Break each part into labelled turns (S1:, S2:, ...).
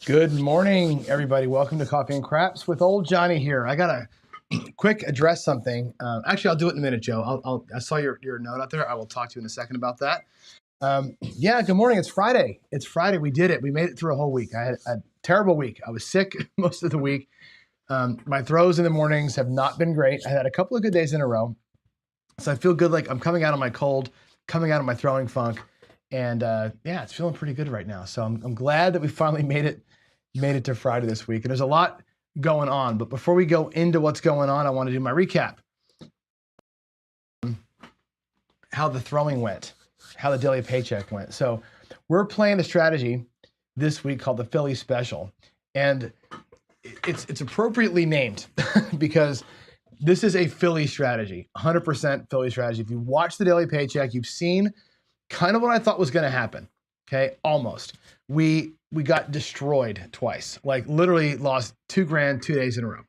S1: Good morning, everybody. Welcome to Coffee and Craps with old Johnny here. I got to quick address something. Actually, I'll do it in a minute, Joe. I saw your note out there. I will talk to you in a second about that. Yeah, good morning. It's Friday. It's Friday. We did it. We made it through a whole week. I had a terrible week. I was sick most of the week. My throws in the mornings have not been great. I had a couple of good days in a row. So I feel good, like I'm coming out of my cold, coming out of my throwing funk. And yeah, it's feeling pretty good right now. So I'm glad that we finally made it to Friday this week. And there's a lot going on. But before we go into what's going on, I want to do my recap. How the throwing went, how the daily paycheck went. So we're playing a strategy this week called the Philly Special. And it's appropriately named because this is a Philly strategy, 100% Philly strategy. If you watch the daily paycheck, you've seen kind of what I thought was going to happen. Okay, almost. We got destroyed twice, like literally lost $2,000 2 days in a row,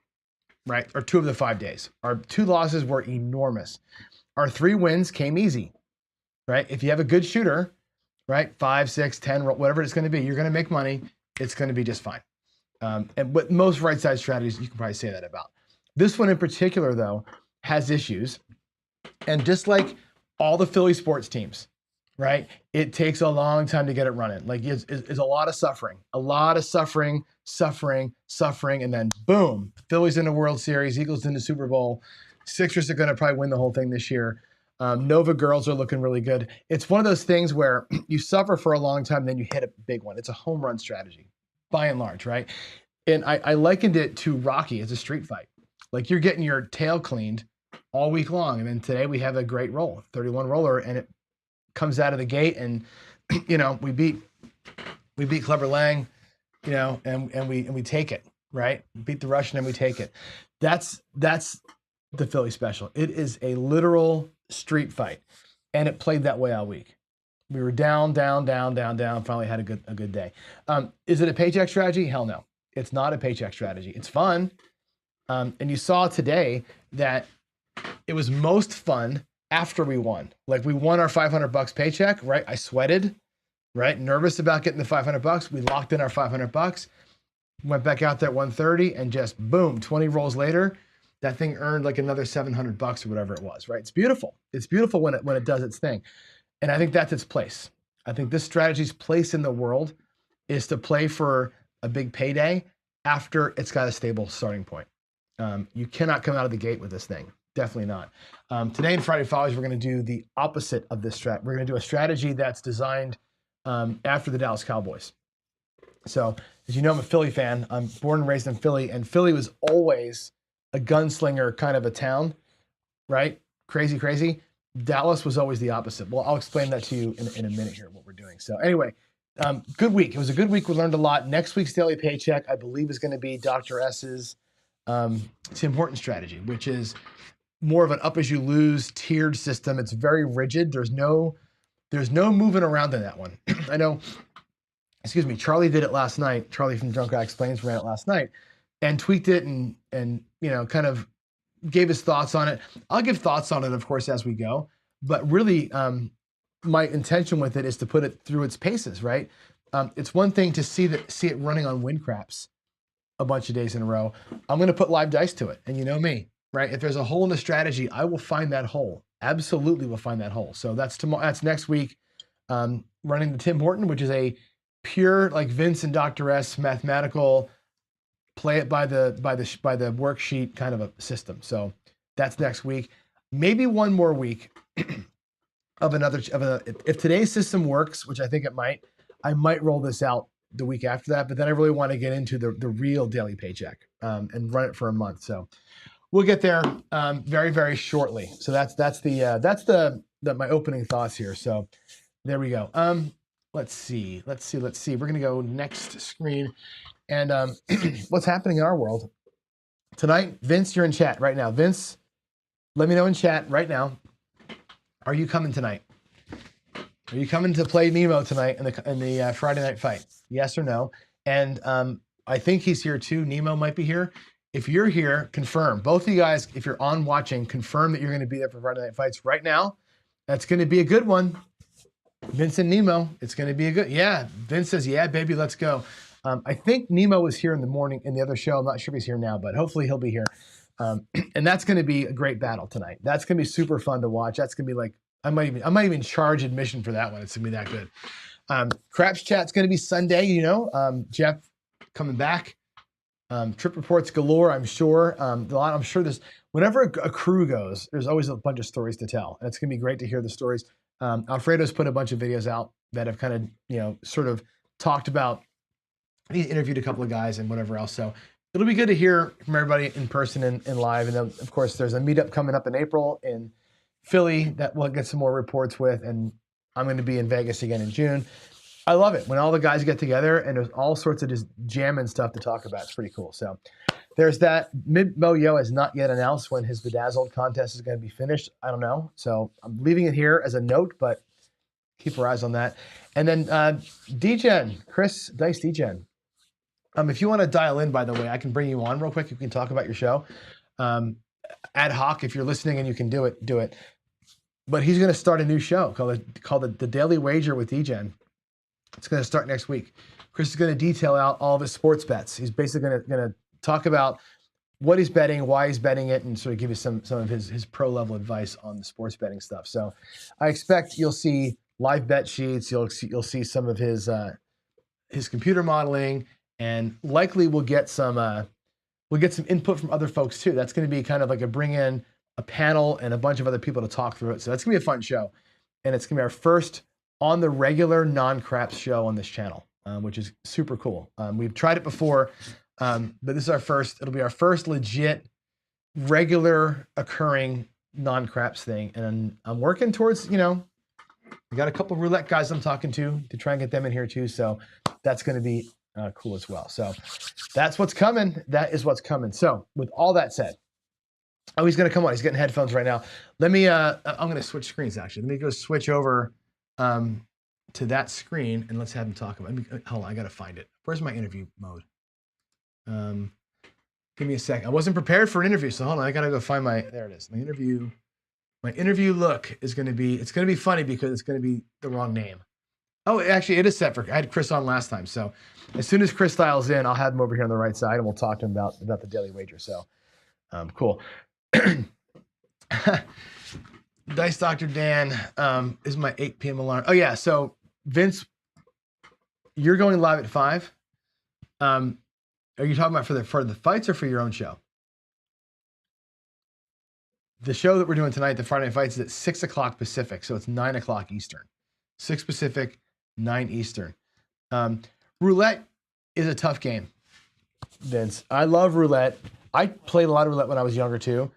S1: right? Or 2 of the 5 days. Our 2 losses were enormous. Our 3 wins came easy, right? If you have a good shooter, right, 5, 6, 10, whatever it's going to be, you're going to make money. It's going to be just fine. And with most right side strategies, you can probably say that about. This one in particular, though, has issues. And just like all the Philly sports teams, right? It takes a long time to get it running. Like it's a lot of suffering, and then boom, Phillies in the World Series, Eagles in the Super Bowl. Sixers are going to probably win the whole thing this year. Nova girls are looking really good. It's one of those things where you suffer for a long time, then you hit a big one. It's a home run strategy, by and large, right? And I likened it to Rocky as a street fight. Like you're getting your tail cleaned all week long. And then today we have a great roll, 31 roller, and it comes out of the gate, and you know we beat Clever Lang, you know, and we take it, right? Beat the Russian and we take it. That's the Philly Special. It is a literal street fight, and it played that way all week. We were down. Finally had a good day. Is it a paycheck strategy? Hell no, it's not a paycheck strategy. It's fun, and you saw today that it was most fun after we won. Like we won our $500 paycheck, right? I sweated, right? Nervous about getting the $500. We locked in our $500, went back out there at 130, and just boom, 20 rolls later, that thing earned like another $700 or whatever it was, right? It's beautiful. It's beautiful when it does its thing. And I think that's its place. I think this strategy's place in the world is to play for a big payday after it's got a stable starting point. You cannot come out of the gate with this thing. Definitely not. Today in Friday Follies, we're going to do the opposite of this strat. We're going to do a strategy that's designed after the Dallas Cowboys. So, as you know, I'm a Philly fan. I'm born and raised in Philly, and Philly was always a gunslinger kind of a town, right? Crazy. Dallas was always the opposite. Well, I'll explain that to you in a minute here, what we're doing. So anyway, good week. It was a good week. We learned a lot. Next week's daily paycheck, I believe, is going to be Dr. S's Tim Horton strategy, which is more of an up as you lose tiered system. It's very rigid. There's no moving around in that one. I know, Charlie did it last night. Charlie from Drunk Guy Explains ran it last night and tweaked it and you know, kind of gave his thoughts on it. I'll give thoughts on it, of course, as we go, but really my intention with it is to put it through its paces, right? It's one thing to see it running on win craps a bunch of days in a row. I'm going to put live dice to it. And you know me, right? If there's a hole in the strategy, I will find that hole. Absolutely will find that hole. So that's tomorrow. That's next week. Running the Tim Horton, which is a pure, like Vince and Dr. S mathematical, play it by the worksheet kind of a system. So that's next week. Maybe one more week if today's system works, which I think it might, I might roll this out the week after that, but then I really want to get into the real daily paycheck and run it for a month. So we'll get there very, very shortly. So that's my opening thoughts here. So there we go. Let's see. We're going to go next screen. And what's happening in our world tonight? Vince, you're in chat right now. Vince, let me know in chat right now. Are you coming tonight? Are you coming to play Nemo tonight in the Friday night fight? Yes or no? And I think he's here too. Nemo might be here. If you're here, confirm. Both of you guys, if you're on watching, confirm that you're going to be there for Friday night fights right now. That's going to be a good one. Vince and Nemo, it's going to be a good. Yeah, Vince says, yeah, baby, let's go. I think Nemo was here in the morning in the other show. I'm not sure if he's here now, but hopefully he'll be here. And that's going to be a great battle tonight. That's going to be super fun to watch. That's going to be like, I might even charge admission for that one. It's going to be that good. Craps Chat's going to be Sunday, Jeff coming back. Trip reports galore, I'm sure. I'm sure whenever a crew goes, there's always a bunch of stories to tell. And it's going to be great to hear the stories. Alfredo's put a bunch of videos out that have kind of, sort of talked about, he interviewed a couple of guys and whatever else. So it'll be good to hear from everybody in person and live. And then, of course, there's a meetup coming up in April in Philly that we'll get some more reports with. And I'm going to be in Vegas again in June. I love it when all the guys get together and there's all sorts of just jamming stuff to talk about. It's pretty cool. So there's that. Mo Yo has not yet announced when his Bedazzled contest is going to be finished. I don't know. So I'm leaving it here as a note, but keep your eyes on that. And then DGen, Chris Dice DGen. If you want to dial in, by the way, I can bring you on real quick. You can talk about your show. Ad hoc, if you're listening and you can do it, do it. But he's going to start a new show called The Daily Wager with DGen. It's going to start next week. Chris is going to detail out all of his sports bets. He's basically going to talk about what he's betting, why he's betting it, and sort of give you some of his pro level advice on the sports betting stuff. So I expect you'll see live bet sheets. You'll see some of his computer modeling, and likely we'll get some input from other folks too. That's going to be kind of like bring in a panel and a bunch of other people to talk through it. So that's going to be a fun show, and it's going to be our first on the regular non-craps show on this channel, which is super cool. We've tried it before, but this is our first. It'll be our first legit, regular occurring non-craps thing, and I'm working towards. We got a couple of roulette guys I'm talking to try and get them in here too. So that's going to be cool as well. So that's what's coming. That is what's coming. So with all that said, he's going to come on. He's getting headphones right now. Let me. I'm going to switch screens actually. Let me go switch over to that screen and let's have him talk about it. Hold on, I gotta find it. Where's my interview mode? Give me a second. I wasn't prepared for an interview, so hold on, I gotta go find there it is. My interview look is gonna be funny because it's gonna be the wrong name. Oh, actually it is set for, I had Chris on last time. So as soon as Chris dials in, I'll have him over here on the right side and we'll talk to him about the Daily Wager. So cool. Dice Dr. Dan is my 8 p.m. alarm. Oh yeah, so Vince, you're going live at 5. Are you talking about for the fights or for your own show? The show that we're doing tonight, the Friday Night Fights, is at 6 o'clock Pacific, so it's 9 o'clock Eastern. 6 Pacific, 9 Eastern. Roulette is a tough game, Vince. I love roulette. I played a lot of roulette when I was younger too.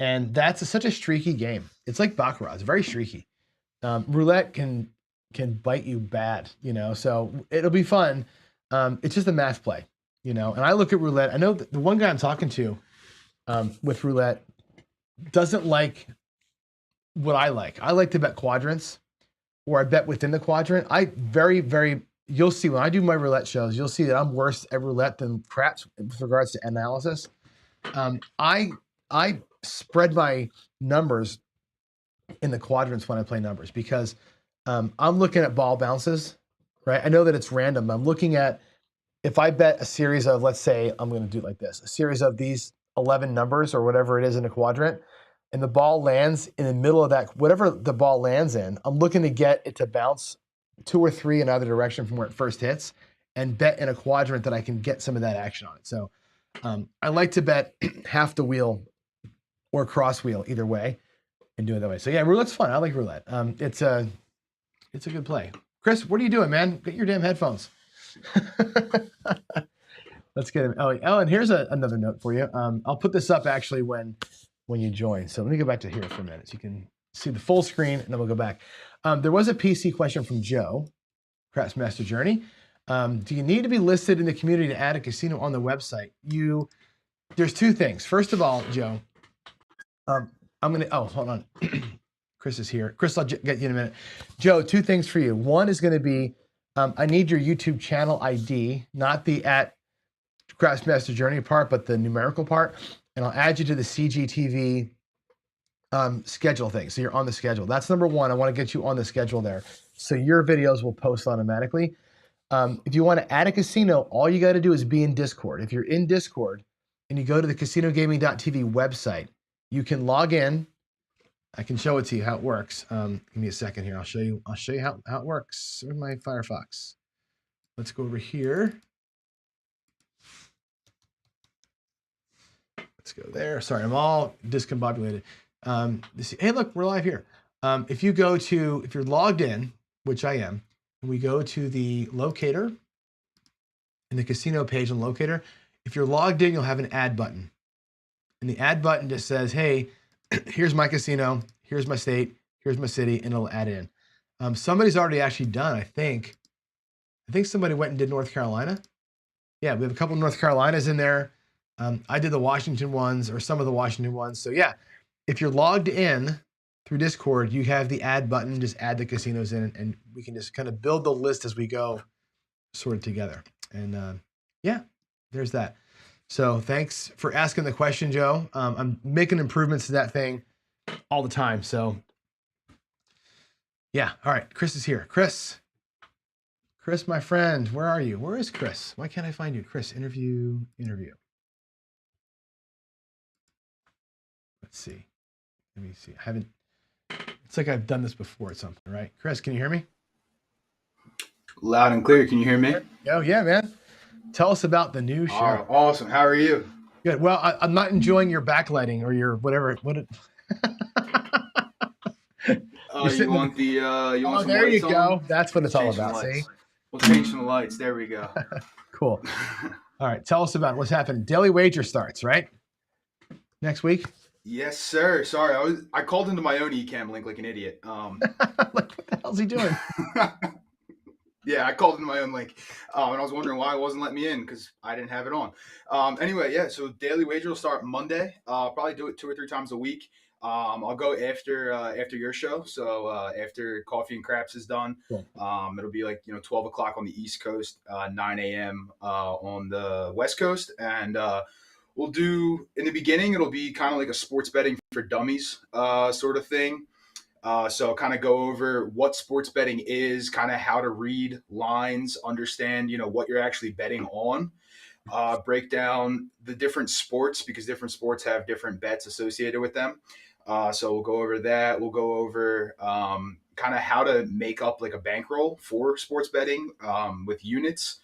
S1: And that's such a streaky game. It's like Baccarat. It's very streaky. Roulette can bite you bad, so it'll be fun. It's just a math play, and I look at roulette. I know the one guy I'm talking to with roulette doesn't like what I like. I like to bet quadrants, or I bet within the quadrant. You'll see when I do my roulette shows, you'll see that I'm worse at roulette than craps with regards to analysis. I spread my numbers in the quadrants when I play numbers because I'm looking at ball bounces, right? I know that it's random. I'm looking at, if I bet a series of, let's say, I'm going to do it like this, a series of these 11 numbers or whatever it is in a quadrant, and the ball lands in the middle of that, whatever the ball lands in, I'm looking to get it to bounce 2 or 3 in either direction from where it first hits and bet in a quadrant that I can get some of that action on it. So I like to bet half the wheel or cross wheel either way and do it that way. So yeah, roulette's fun. I like roulette. It's a good play. Chris, what are you doing, man? Get your damn headphones. Let's get him. Oh, and here's another note for you. I'll put this up actually when you join. So let me go back to here for a minute so you can see the full screen and then we'll go back. There was a PC question from Joe, Craps Master Journey. Do you need to be listed in the community to add a casino on the website? There's 2 things. First of all, Joe, hold on. Chris is here. Chris, I'll get you in a minute. Joe, 2 things for you. One is going to be, I need your YouTube channel ID, not the @Craps Master Journey part, but the numerical part. And I'll add you to the CGTV schedule thing. So you're on the schedule. That's number one. I want to get you on the schedule there. So your videos will post automatically. If you want to add a casino, all you got to do is be in Discord. If you're in Discord and you go to the casinogaming.tv website, you can log in. I can show it to you how it works. Give me a second here. I'll show you how it works. Where's my Firefox? Let's go over here. Let's go there. Sorry, I'm all discombobulated. Hey, look, we're live here. If you're logged in, which I am, and we go to the locator in the casino page on locator, if you're logged in, you'll have an add button. And the add button just says, hey, here's my casino, here's my state, here's my city, and it'll add in. Somebody's already actually done, I think somebody went and did North Carolina. Yeah, we have a couple of North Carolinas in there. I did the Washington ones, or some of the Washington ones. So yeah, if you're logged in through Discord, you have the add button, just add the casinos in, and we can just kind of build the list as we go, sort of together. And yeah, there's that. So thanks for asking the question, Joe. I'm making improvements to that thing all the time. So yeah, all right, Chris is here. Chris, my friend, where are you? Where is Chris? Why can't I find you? Chris, interview. Let's see. Let me see. It's like I've done this before at something, right? Chris, can you hear me?
S2: Loud and clear. Can you hear me?
S1: Oh, yeah, man. Tell us about the new show.
S2: Awesome. How are you?
S1: Good. Well, I'm not enjoying your backlighting or your whatever.
S2: You want some
S1: there you
S2: lights
S1: go.
S2: On?
S1: That's what it's all about. See?
S2: We'll change some lights. There we go.
S1: Cool. All right. Tell us about what's happening. Daily Wager starts, right? Next week?
S2: Yes, sir. Sorry, I called into my own eCam link like an idiot.
S1: Like, what the hell's he doing?
S2: Yeah, I called into my own link, and I was wondering why it wasn't letting me in because I didn't have it on. Anyway, yeah. So Daily Wager will start Monday. Probably do it 2 or 3 times a week. I'll go after your show. So after Coffee and Craps is done,
S1: Cool.
S2: It'll be like 12 o'clock on the East Coast, 9 a.m. On the West Coast, and we'll do in the beginning. It'll be kind of like a sports betting for dummies sort of thing. So kind of go over what sports betting is, kind of how to read lines, understand what you're actually betting on. Break down the different sports because different sports have different bets associated with them. So we'll go over that. We'll go over kind of how to make up like a bankroll for sports betting with units.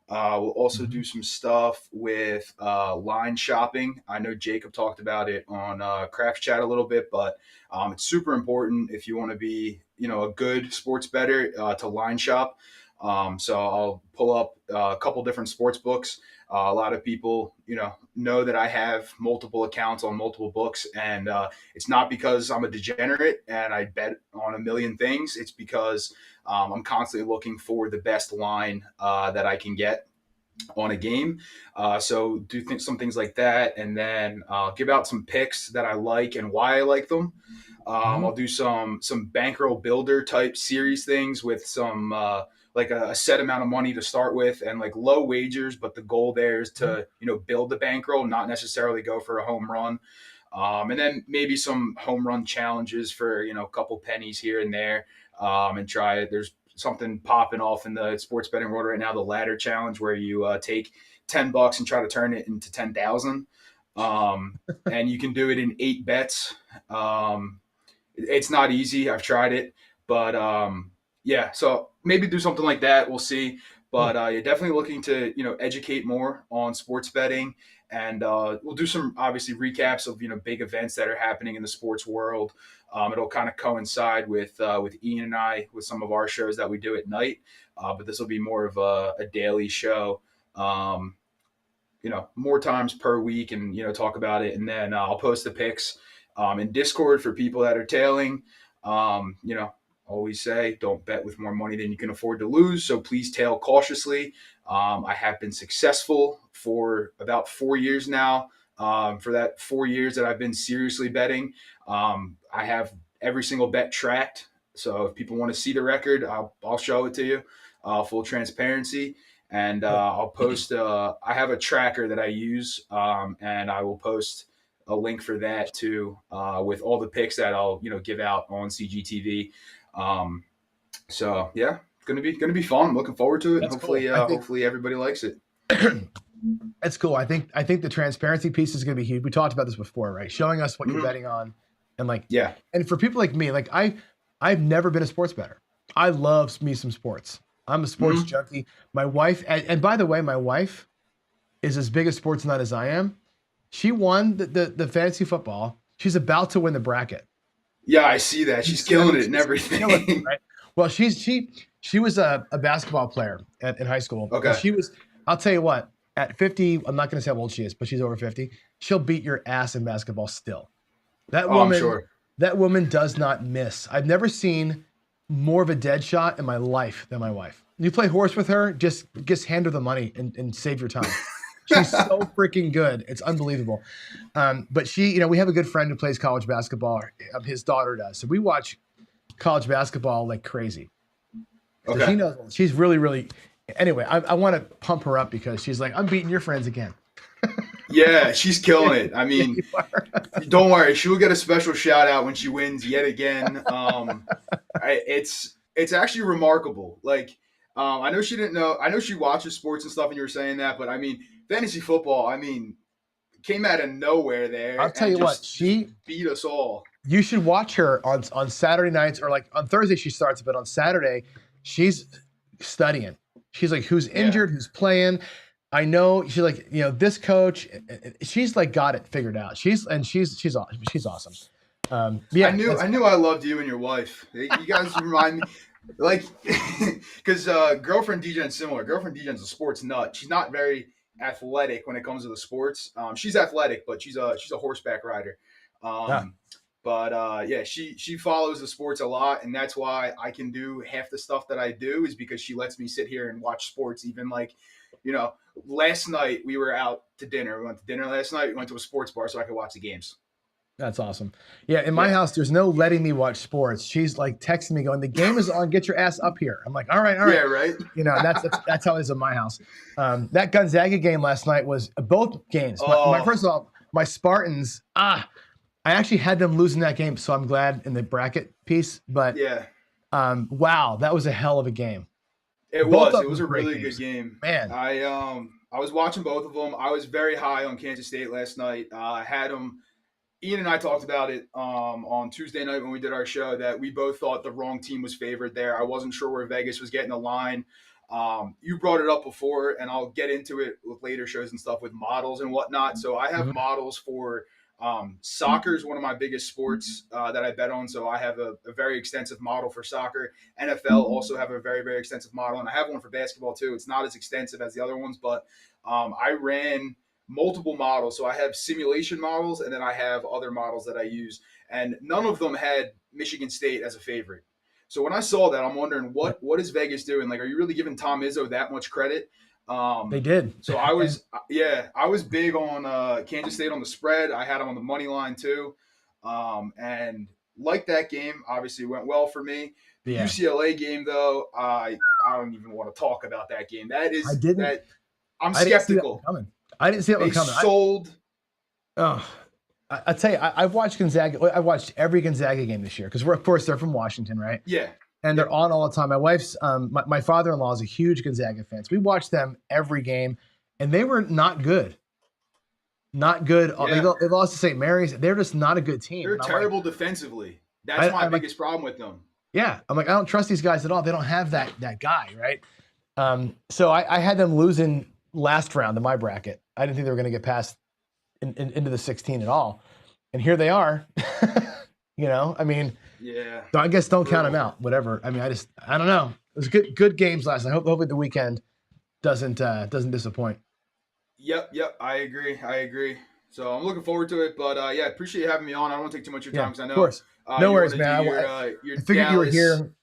S2: We'll also do some stuff with line shopping. I know Jacob talked about it on Craft Chat a little bit, but it's super important if you want to be, a good sports bettor to line shop. So I'll pull up a couple different sports books. A lot of people, know that I have multiple accounts on multiple books, and it's not because I'm a degenerate and I bet on a million things. It's because I'm constantly looking for the best line that I can get on a game. So do some things like that, and then give out some picks that I like and why I like them. I'll do some bankroll builder type series things with some like a set amount of money to start with and like low wagers, but the goal there is to build the bankroll, not necessarily go for a home run. And then maybe some home run challenges for a couple pennies here and there, and try it. There's something popping off in the sports betting world right now, the ladder challenge, where you take $10 and try to turn it into 10,000. And you can do it in 8 bets. It's not easy. I've tried it, but yeah, so maybe do something like that. We'll see. But you're definitely looking to, educate more on sports betting. And we'll do some, obviously, recaps of, big events that are happening in the sports world. It'll kind of coincide with Ian and I, with some of our shows that we do at night. But this will be more of a daily show, more times per week, and, talk about it. And then I'll post the picks in Discord for people that are tailing. Always say don't bet with more money than you can afford to lose. So please tail cautiously. I have been successful for about 4 years now. For that 4 years that I've been seriously betting, I have every single bet tracked. So if people want to see the record, I'll show it to you. Full transparency. And I'll post, I have a tracker that I use, and I will post a link for that too, with all the picks that I'll, give out on CGTV. So yeah, gonna be fun. I'm looking forward to it.
S1: That's
S2: Hopefully,
S1: cool. I think
S2: hopefully everybody likes it.
S1: that's cool. I think the transparency piece is going to be huge. We talked about this before, right? Showing us what you're
S2: Mhm.
S1: betting on, and like,
S2: Yeah.
S1: and for people like me, like I've never been a sports bettor. I love me some sports. I'm a sports
S2: Mhm.
S1: junkie. My wife, and by the way, my wife is as big a sports nut as I am. She won the fantasy football. She's about to win the bracket.
S2: Yeah, I see that. She's killing it and
S1: Killing it,
S2: everything.
S1: right? Well, she was a basketball player in high school. And
S2: Okay.
S1: she was. I'll tell you what. At 50, I'm not going to say how old she is, but she's over 50. She'll beat your ass in basketball still. That
S2: Oh, I'm
S1: woman,
S2: sure.
S1: that woman does not miss. I've never seen more of a dead shot in my life than my wife. You play horse with her, just hand her the money and save your time. She's so freaking good. It's unbelievable. But she, we have a good friend who plays college basketball. His daughter does. So we watch college basketball like crazy. So
S2: Okay.
S1: she knows. She's really, really. Anyway, I want to pump her up because she's like, I'm beating your friends again.
S2: Yeah, she's killing it. I mean,
S1: You are.
S2: don't worry, she will get a special shout out when she wins yet again. It's actually remarkable. Like, I know she didn't know. I know she watches sports and stuff, and you were saying that, but I mean, fantasy football. I mean, came out of nowhere there
S1: I'll tell
S2: and
S1: you what,
S2: just beat us all.
S1: you should watch her on Saturday nights, or like on Thursday she starts, but on Saturday she's studying. She's like, who's injured, who's playing. I know she's like, this coach. She's like got it figured out. She's awesome. Yeah,
S2: I knew I loved you and your wife. You guys remind me, like, because girlfriend DJ's similar. Girlfriend DJ's a sports nut. She's not very athletic when it comes to the sports. She's athletic, but she's a horseback rider.
S1: Yeah.
S2: But yeah, she follows the sports a lot, and that's why I can do half the stuff that I do is because she lets me sit here and watch sports. Even like, last night we were out to dinner. We went to dinner last night. We went to a sports bar so I could watch the games.
S1: That's awesome. Yeah, in my house, there's no letting me watch sports. She's like texting me going, the game is on, get your ass up here. I'm like, all right.
S2: Yeah, right.
S1: That's how it is in my house. That Gonzaga game last night was both games. First of all, my Spartans, I actually had them losing that game, so I'm glad in the bracket piece. But
S2: yeah,
S1: wow, that was a hell of a game.
S2: It was a really good game.
S1: Man.
S2: I was watching both of them. I was very high on Kansas State last night. I had them. Ian and I talked about it on Tuesday night when we did our show that we both thought the wrong team was favored there. I wasn't sure where Vegas was getting the line. You brought it up before, and I'll get into it with later shows and stuff with models and whatnot. So I have models for soccer is one of my biggest sports that I bet on. So I have a very extensive model for soccer. NFL also have a very, very extensive model, and I have one for basketball too. It's not as extensive as the other ones, but I ran multiple models. So I have simulation models, and then I have other models that I use, and none of them had Michigan State as a favorite. So when I saw that, I'm wondering what is Vegas doing? Like, are you really giving Tom Izzo that much credit?
S1: They did.
S2: So I was big on Kansas State on the spread. I had them on the money line too, and like that game, obviously went well for me. The UCLA game, though, I don't even want to talk about that game. I'm skeptical.
S1: I didn't see that one coming.
S2: Sold.
S1: I tell you, I've watched Gonzaga. I've watched every Gonzaga game this year because of course they're from Washington, right?
S2: Yeah.
S1: And they're on all the time. My wife's, my father-in-law is a huge Gonzaga fan. So we watched them every game, and they were not good. Not good. Yeah. They lost to St. Mary's. They're just not a good team.
S2: They're terrible defensively. That's my biggest problem with them.
S1: Yeah. I'm like, I don't trust these guys at all. They don't have that guy, right? So I had them losing last round in my bracket. I didn't think they were going to get past into the 16 at all. And here they are. I mean,
S2: yeah.
S1: So I guess don't count them out. Whatever. I mean, I don't know. It was good games last night. Hopefully the weekend doesn't disappoint.
S2: Yep. I agree. So I'm looking forward to it. But yeah, appreciate you having me on. I don't want to take too much of your time because I know.
S1: Of course. No worries, man.
S2: I
S1: figured you were here.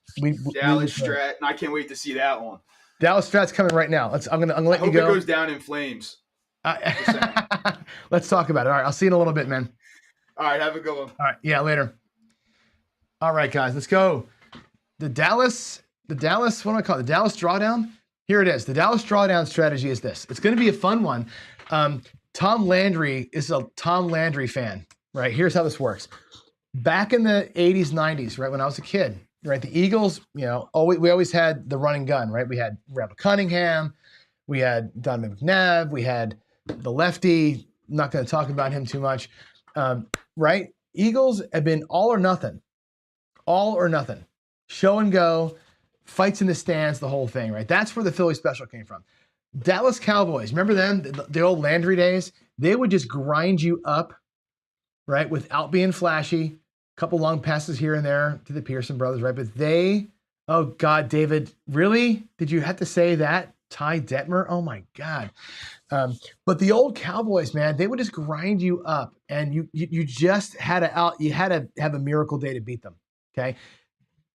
S2: Dallas Strat, and I can't wait to see that one.
S1: Dallas Strat's coming right now. I'm gonna let you go.
S2: I hope it goes down in flames.
S1: Let's talk about it. All right, I'll see you in a little bit, man.
S2: All right, have a good one.
S1: All right, yeah, later. All right, guys, let's go. The Dallas, what do I call it? The Dallas Drawdown? Here it is. The Dallas Drawdown strategy is this. It's going to be a fun one. Tom Landry is a Tom Landry fan, right? Here's how this works. Back in the 80s, 90s, right, when I was a kid, right? The Eagles, we always had the running gun, right? We had Randall Cunningham, we had Donovan McNabb, we had the lefty. I'm not going to talk about him too much, right? Eagles have been all or nothing, show and go, fights in the stands, the whole thing, right? That's where the Philly special came from. Dallas Cowboys, remember them, the old Landry days? They would just grind you up, right, without being flashy. A couple long passes here and there to the Pearson brothers, right? But oh God, David, really? Did you have to say that? Ty Detmer? Oh my God. But the old Cowboys, man, they would just grind you up, and you just had to have a miracle day to beat them. Okay.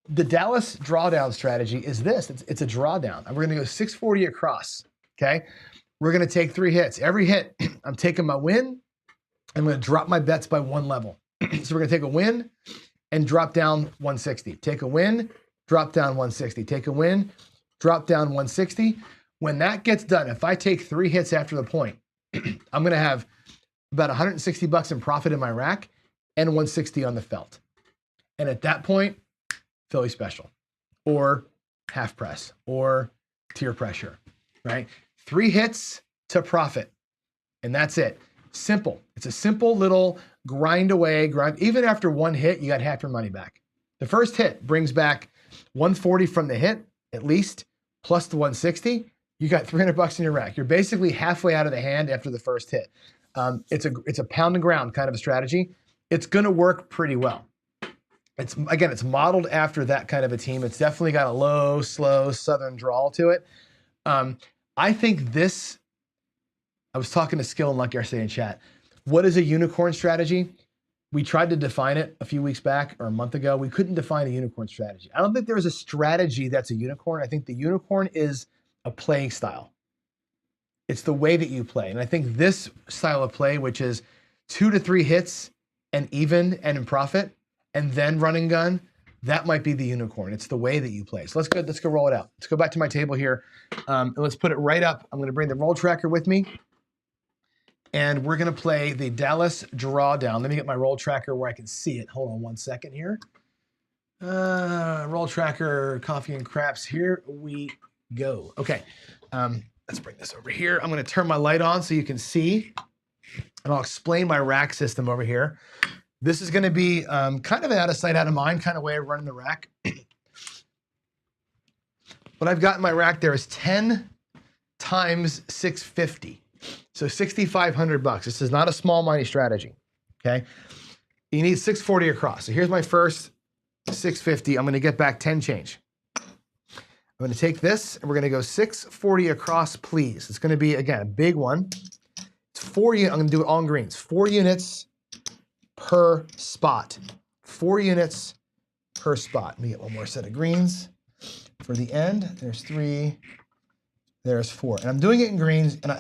S1: The Dallas drawdown strategy is this. It's a drawdown. And we're going to go 640 across. Okay. We're going to take 3 hits. Every hit, I'm taking my win. I'm going to drop my bets by 1 level. So we're going to take a win and drop down 160. Take a win, drop down 160. Take a win, drop down 160. When that gets done, if I take 3 hits after the point, I'm going to have about $160 in profit in my rack and 160 on the felt. And at that point, Philly special or half press or tier pressure, right? 3 hits to profit. And that's it. Simple. It's a simple little grind away, grind. Even after 1 hit, you got half your money back. The first hit brings back 140 from the hit, at least, plus the 160. You got $300 in your rack. You're basically halfway out of the hand after the first hit. It's a pound and ground kind of a strategy. It's going to work pretty well. It's modeled after that kind of a team. It's definitely got a low, slow Southern drawl to it. I think this, I was talking to Skill and Luck yesterday in chat. What is a unicorn strategy? We tried to define it a few weeks back or a month ago. We couldn't define a unicorn strategy. I don't think there's a strategy that's a unicorn. I think the unicorn is a playing style. It's the way that you play. And I think this style of play, which is 2 to 3 hits and even and in profit, and then run and gun, that might be the unicorn. It's the way that you play. So let's go roll it out. Let's go back to my table here. And let's put it right up. I'm going to bring the roll tracker with me. And we're going to play the Dallas Drawdown. Let me get my roll tracker where I can see it. Hold on 1 second here. Roll tracker, coffee and craps. Here we go. Okay. Let's bring this over here. I'm going to turn my light on so you can see. And I'll explain my rack system over here. This is going to be kind of an out of sight, out of mind kind of way of running the rack. What I've got in my rack there is 10 times 650. So $6,500. This is not a small money strategy. Okay. You need 640 across. So here's my first 650. I'm going to get back 10 change. I'm going to take this and we're going to go 640 across, please. It's going to be, again, a big one. It's 4 units. I'm going to do it all in greens. 4 units per spot. 4 units per spot. Let me get one more set of greens for the end. There's 3. There's 4. And I'm doing it in greens. And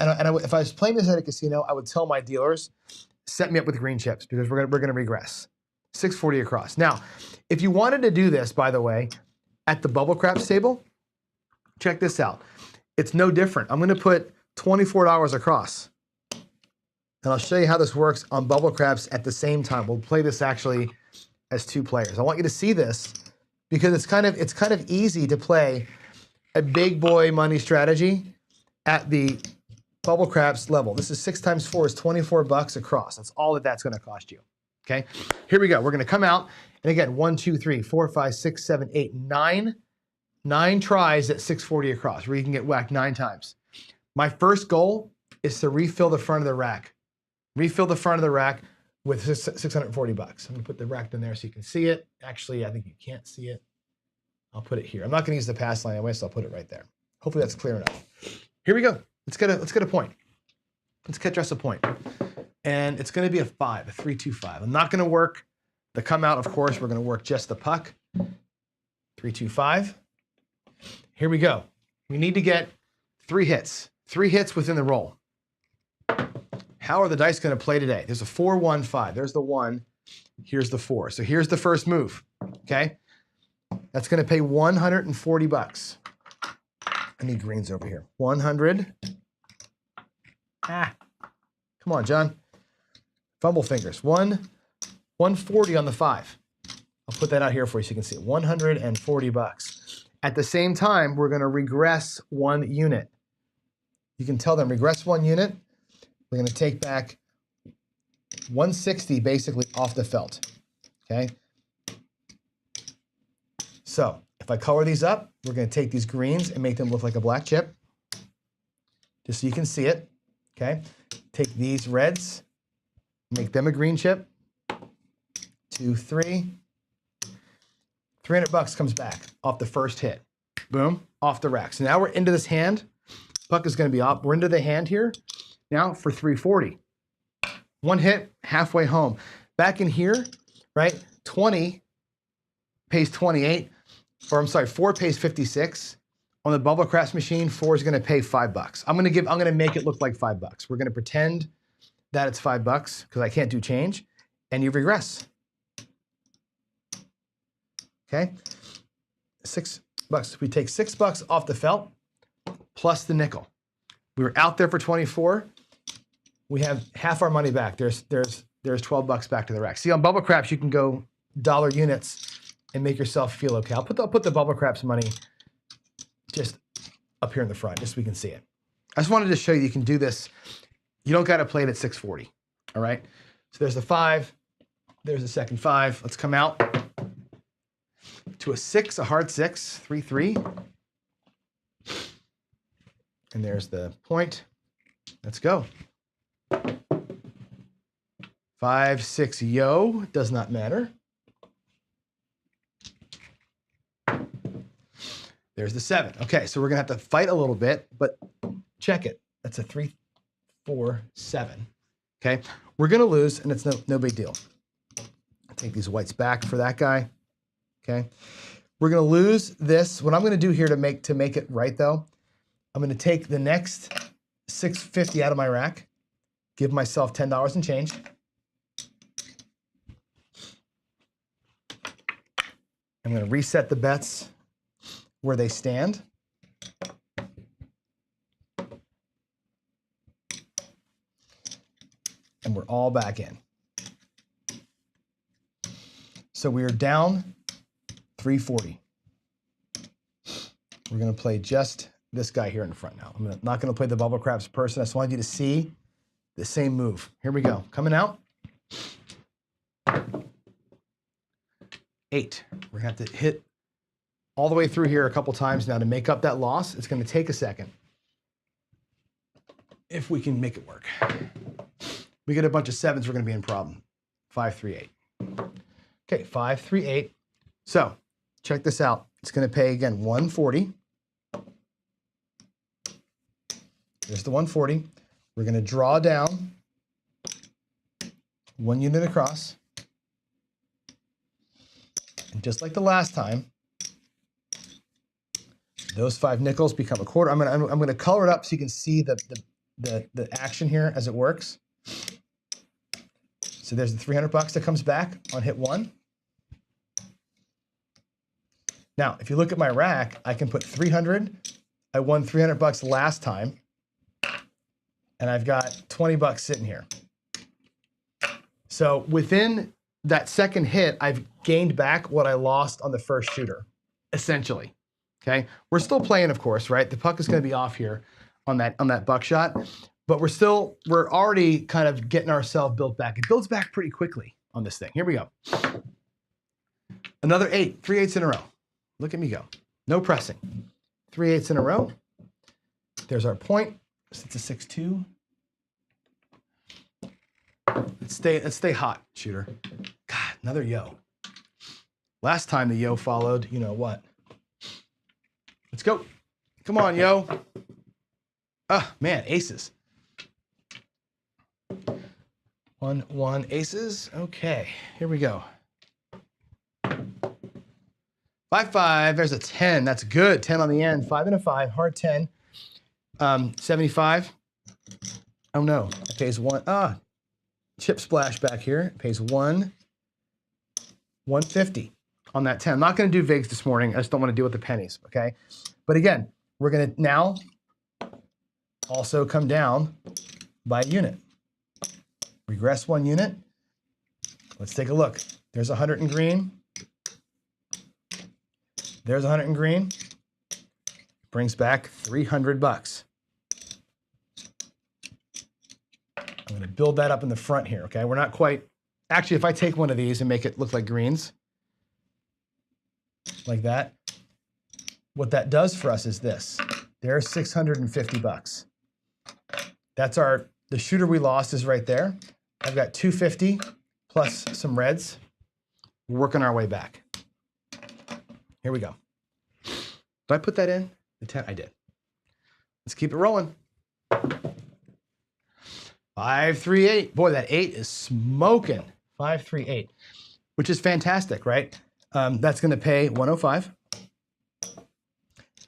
S1: if I was playing this at a casino, I would tell my dealers, set me up with green chips because we're going to regress. 640 across. Now, if you wanted to do this, by the way, at the bubble craps table, check this out. It's no different. I'm going to put $24 across. And I'll show you how this works on bubble craps at the same time. We'll play this actually as 2 players. I want you to see this because it's kind of easy to play a big boy money strategy at the bubble craps level. This is 6 times 4 is $24 across. That's all that's going to cost you. Okay, here we go. We're going to come out and again 1, 2, 3, 4, 5, 6, 7, 8, 9 tries at 640 across, where you can get whacked 9 times. My first goal is to refill the front of the rack. Refill the front of the rack with $640. I'm going to put the rack in there so you can see it. Actually, I think you can't see it. I'll put it here. I'm not going to use the pass line anyway, so I'll put it right there. Hopefully that's clear enough. Here we go. Let's get a point. Let's catch us a point. And it's going to be a 5, a 3-2-5. I'm not going to work the come out, of course. We're going to work just the puck. 3-2-5. Here we go. We need to get 3 hits. 3 hits within the roll. How are the dice going to play today? There's a 4, 1, 5. There's the 1. Here's the 4. So here's the first move. Okay. That's going to pay $140. I need greens over here. 100. Come on, John. Fumble fingers. 140 on the 5. I'll put that out here for you so you can see it. 140 bucks. At the same time, we're going to regress 1 unit. You can tell them regress 1 unit. We're going to take back 160 basically off the felt. Okay. So if I color these up, we're going to take these greens and make them look like a black chip, just so you can see it. Okay. Take these reds, make them a green chip. 2, 3. 300 bucks comes back off the first hit. Boom, off the rack. So now we're into this hand. Puck is going to be up. We're into the hand here now for 340. 1 hit, halfway home. Back in here, right? 20 pays 28, or I'm sorry, 4 pays 56. On the bubble craps machine, 4 is going to pay $5. I'm going to make it look like $5. We're going to pretend that it's $5 because I can't do change, and you regress. Okay, $6. We take $6 off the felt plus the nickel. We were out there for 24. We have half our money back. There's $12 back to the rack. See, on bubble craps, you can go dollar units and make yourself feel okay. I'll put the bubble craps money just up here in the front, just so we can see it. I just wanted to show you can do this. You don't got to play it at 640. All right. So there's the 5. There's the second 5. Let's come out to a 6, a hard 6, 3, 3. And there's the point. Let's go. 5, 6, yo, does not matter. There's the 7. Okay, so we're gonna have to fight a little bit, but check it. That's a 3, 4, 7. Okay, we're gonna lose, and it's no big deal. I'll take these whites back for that guy. Okay, we're gonna lose this. What I'm gonna do here to make it right though, I'm gonna take the next 650 out of my rack, give myself $10 and change. I'm gonna reset the bets where they stand. And we're all back in. So we are down 340. We're gonna play just this guy here in the front now. I'm not gonna play the bubble craps person. I just wanted you to see the same move. Here we go, coming out. 8. We're gonna have to hit all the way through here a couple times now to make up that loss. It's gonna take a second. If we can make it work. We get a bunch of 7s, we're gonna be in problem. 5, 3, 8. Okay, 5, 3, 8. So check this out. It's gonna pay again 140. There's the 140. We're gonna draw down 1 unit across. And just like the last time, those 5 nickels become a quarter. I'm gonna color it up so you can see the action here as it works. So there's the 300 bucks that comes back on hit 1. Now, if you look at my rack, I can put 300. I won 300 bucks last time, and I've got 20 bucks sitting here. So within that second hit, I've gained back what I lost on the first shooter, essentially. Okay, we're still playing, of course, right? The puck is going to be off here on that buckshot, but we're already kind of getting ourselves built back. It builds back pretty quickly on this thing. Here we go. Another 8, 3 8s in a row. Look at me go. No pressing. 3 8s in a row. There's our point. It's a 6-2. Let's stay hot, shooter. God, another yo. Last time the yo followed, you know what? Let's go. Come on, yo. Oh, man, aces. 1, 1, aces. Okay, here we go. 5, 5, there's a 10. That's good. 10 on the end. 5 and a 5, hard 10. 75. Oh no, it pays 1. Chip splash back here. It pays 150 on that 10. I'm not going to do VIGs this morning. I just don't want to deal with the pennies, okay? But again, we're going to now also come down by a unit. Regress 1 unit. Let's take a look. There's 100 in green. There's 100 in green. Brings back 300 bucks. I'm going to build that up in the front here, okay? We're not quite, actually, if I take one of these and make it look like greens, like that, what that does for us is this. There's 650 bucks. That's the shooter we lost is right there. I've got 250 plus some reds. We're working our way back. Here we go. Did I put that in? The 10, I did. Let's keep it rolling. 538. Boy, that 8 is smoking. 538, which is fantastic, right? That's going to pay 105.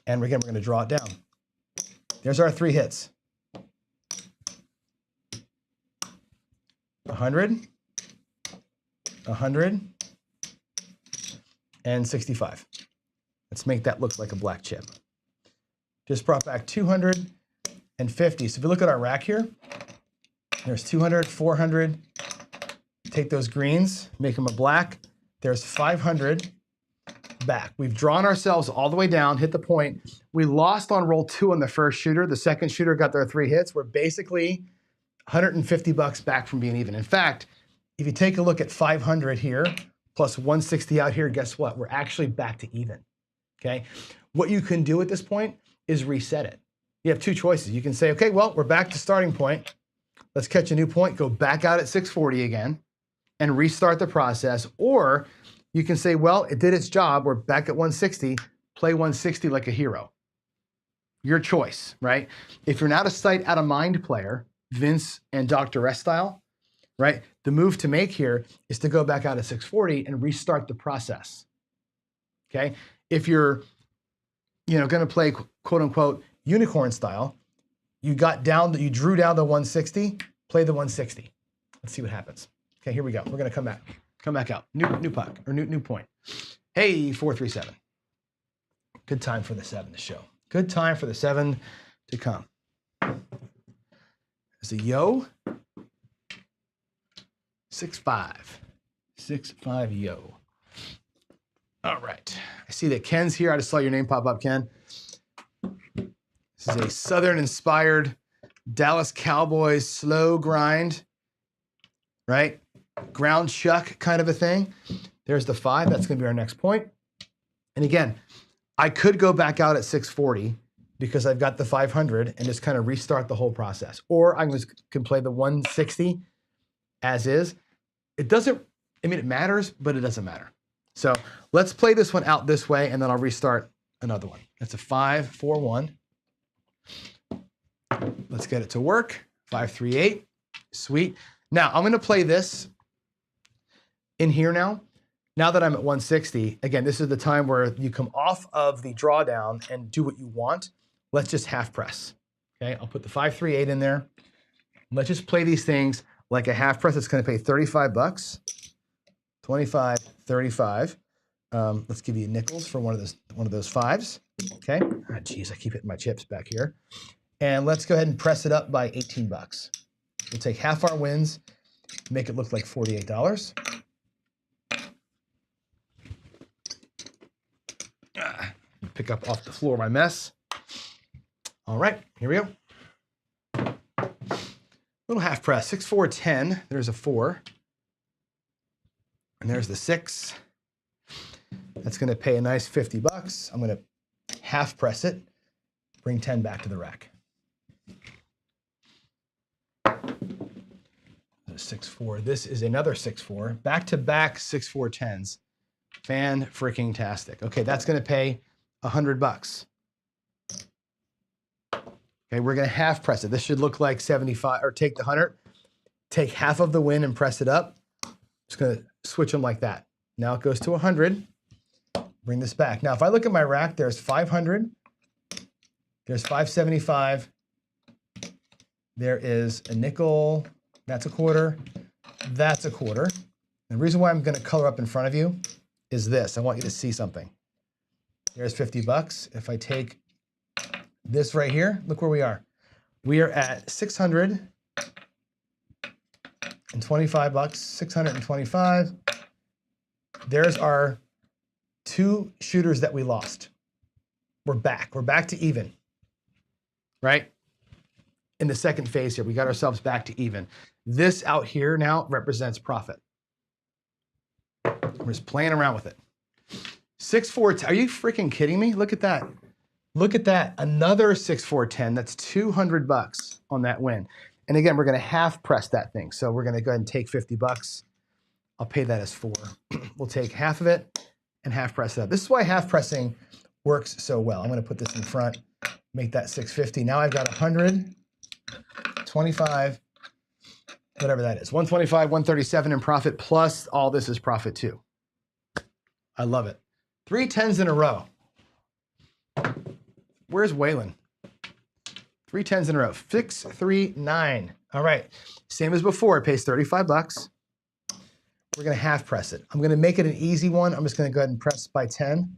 S1: And again, we're going to draw it down. There's our 3 hits. 100, 100, and 65. Let's make that look like a black chip. Just brought back 250. So if you look at our rack here, there's 200, 400. Take those greens, make them a black. There's 500 back. We've drawn ourselves all the way down, hit the point. We lost on roll 2 on the first shooter. The second shooter got their 3 hits. We're basically 150 bucks back from being even. In fact, if you take a look at 500 here plus 160 out here, guess what? We're actually back to even, okay? What you can do at this point is reset it. You have 2 choices. You can say, okay, well, we're back to starting point. Let's catch a new point, go back out at 640 again and restart the process. Or you can say, well, it did its job. We're back at 160, play 160 like a hero. Your choice, right? If you're not a sight out of mind player, Vince and Dr. S style, right? The move to make here is to go back out at 640 and restart the process, okay? If you're, going to play quote unquote unicorn style, you drew down the 160, play the 160. Let's see what happens. Okay, here we go. We're going to come back out. New puck or new point. Hey, 437. Good time for the 7 to show. Good time for the 7 to come. There's a yo. 6-5. 6-5 yo. All right. I see that Ken's here. I just saw your name pop up, Ken. This is a Southern-inspired Dallas Cowboys slow grind, right? Ground chuck kind of a thing. There's the 5. That's going to be our next point. And again, I could go back out at 640 because I've got the 500 and just kind of restart the whole process. Or I can play the 160 as is. It doesn't, it matters, but it doesn't matter. So let's play this one out this way and then I'll restart another one. That's a 5-4-1. Let's get it to work. 5-3-8. Sweet. Now I'm going to play this in here now. Now that I'm at 160, again, this is the time where you come off of the drawdown and do what you want. Let's just half press. Okay, I'll put the 5-3-8 in there. Let's just play these things like a half press. It's going to pay 35 bucks. 25, 35. Let's give you nickels for one of those 5s. Okay. Ah, geez, I keep hitting my chips back here. And let's go ahead and press it up by 18 bucks. We'll take half our wins, make it look like $48. Pick up off the floor my mess. All right, here we go. Little half press, 6, 4, 10. There's a 4. And there's the 6. That's going to pay a nice 50 bucks. I'm going to half press it, bring 10 back to the rack. 6-4. This is another 6-4. Back-to-back 6-4 10s. Fan-freaking-tastic. Okay, that's going to pay 100 bucks. Okay, we're going to half press it. This should look like 75, or take the 100, take half of the win and press it up. Just going to switch them like that. Now it goes to 100. Bring this back. Now, if I look at my rack, there's 500. There's 575. There is a nickel. That's a quarter. That's a quarter. The reason why I'm going to color up in front of you is this. I want you to see something. There's 50 bucks. If I take this right here, look where we are. We are at 625 bucks, 625. There's our 2 shooters that we lost. We're back. We're back to even, right? In the second phase here, we got ourselves back to even. This out here now represents profit. We're just playing around with it. 6, 4, 10. Are you freaking kidding me? Look at that. Look at that. Another 6, 4, 10. That's $200 on that win. And again, we're going to half press that thing. So we're going to go ahead and take $50. I'll pay that as 4. We'll take half of it and half press it up. This is why half pressing works so well. I'm going to put this in front, make that 650. Now I've got 100, 25, whatever that is. 125, 137 in profit, plus all this is profit too. I love it. 3 10s in a row. Where's Waylon? 3 10s in a row. 6, 3, 9. All right. Same as before. It pays $35. We're going to half press it. I'm going to make it an easy one. I'm just going to go ahead and press by 10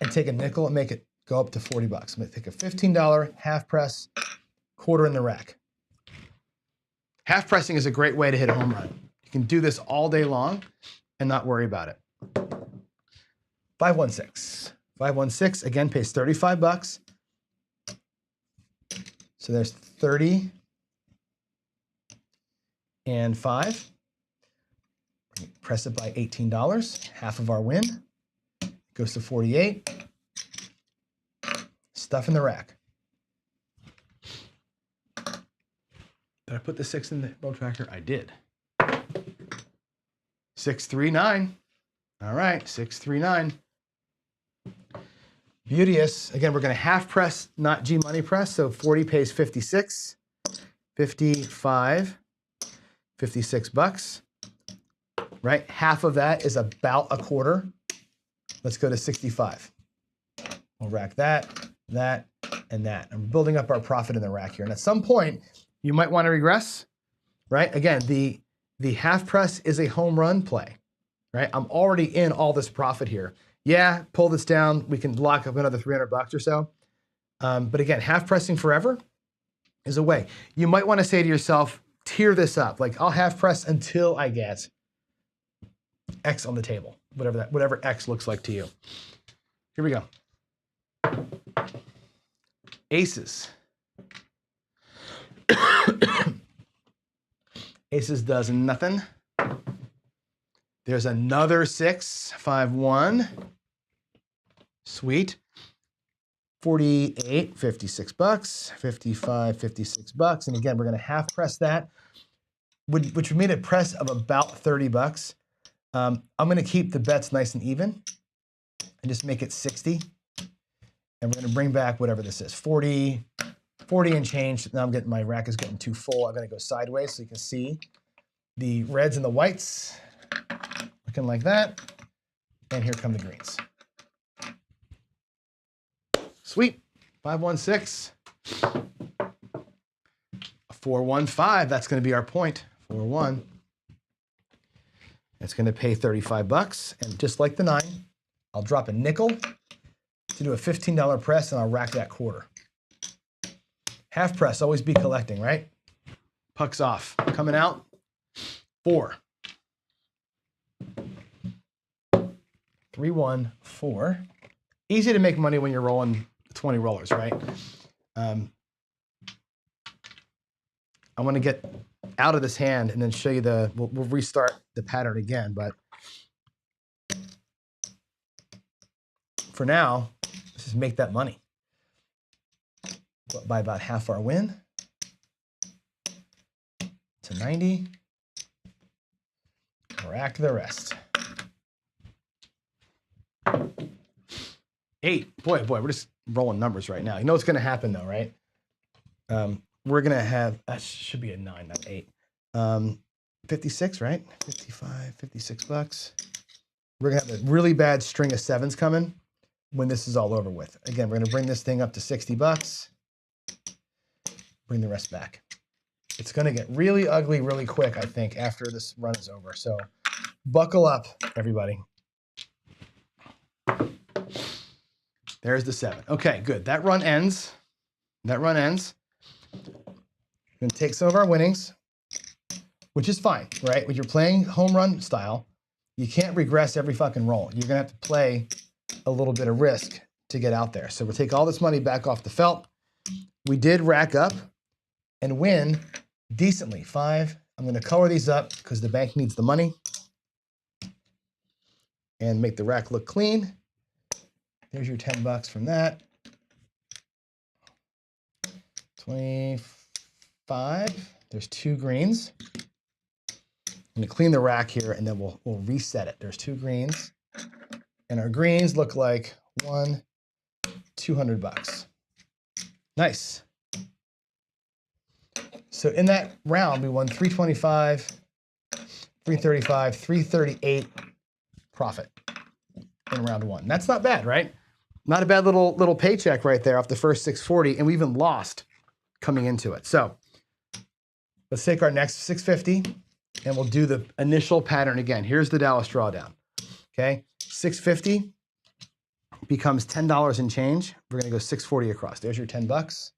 S1: and take a nickel and make it go up to $40. I'm going to take a $15 half press, quarter in the rack. Half pressing is a great way to hit a home run. You can do this all day long and not worry about it. 516. 516 again pays $35. So there's 30 and 5. Press it by $18. Half of our win goes to 48. Stuff in the rack. Did I put the 6 in the roll tracker? I did. 639. All right, 639. Beauteous. Again, we're going to half press, not G money press. So 40 pays 56, 55, $56. Right? Half of that is about a quarter. Let's go to 65. We'll rack that, that, and that. I'm building up our profit in the rack here. And at some point, you might want to regress, right? Again, the half press is a home run play, right? I'm already in all this profit here. Yeah, pull this down. We can lock up another $300 or so. But again, half pressing forever is a way. You might want to say to yourself, tier this up. Like, I'll half press until I get X on the table, whatever X looks like to you. Here we go. Aces. Aces does nothing. There's another 6, 5, 1. Sweet. 48, $56, 55, $56. And again, we're going to half press that, which made a press of about $30. I'm going to keep the bets nice and even and just make it 60. And we're going to bring back whatever this is, 40 and change. Now my rack is getting too full. I'm going to go sideways so you can see the reds and the whites looking like that. And here come the greens. Sweet. 516. 415. That's going to be our point. 4-1. It's going to pay $35. And just like the 9, I'll drop a nickel to do a $15 press, and I'll rack that quarter. Half press, always be collecting, right? Puck's off. Coming out. 4. 3, 1, 4. Easy to make money when you're rolling 20 rollers, right? I want to get out of this hand and then show you we'll restart the pattern again, but for now, let's just make that money. By about half our win to 90. Rack the rest. 8. Boy, we're just rolling numbers right now. You know what's going to happen though, right? We're going to have, that should be a 9, not 8. 56, right? 55, $56. We're going to have a really bad string of 7s coming when this is all over with. Again, we're going to bring this thing up to $60. Bring the rest back. It's going to get really ugly really quick, I think, after this run is over. So buckle up, everybody. There's the 7. Okay, good. That run ends. That run ends. We're going to take some of our winnings, which is fine, right? When you're playing home run style, you can't regress every fucking roll. You're gonna have to play a little bit of risk to get out there. So we'll take all this money back off the felt. We did rack up and win decently. 5. I'm gonna color these up because the bank needs the money and make the rack look clean. There's your $10 from that. 25. There's 2 greens. I'm gonna clean the rack here and then we'll reset it. There's 2 greens. And our greens look like $200. Nice. So in that round, we won 325, 335, 338 profit in round 1. That's not bad, right? Not a bad little paycheck right there off the first 640, and we even lost coming into it. So let's take our next 650 and we'll do the initial pattern again. Here's the Dallas Drawdown. Okay, 650 becomes $10 and change. We're gonna go 640 across. There's your $10.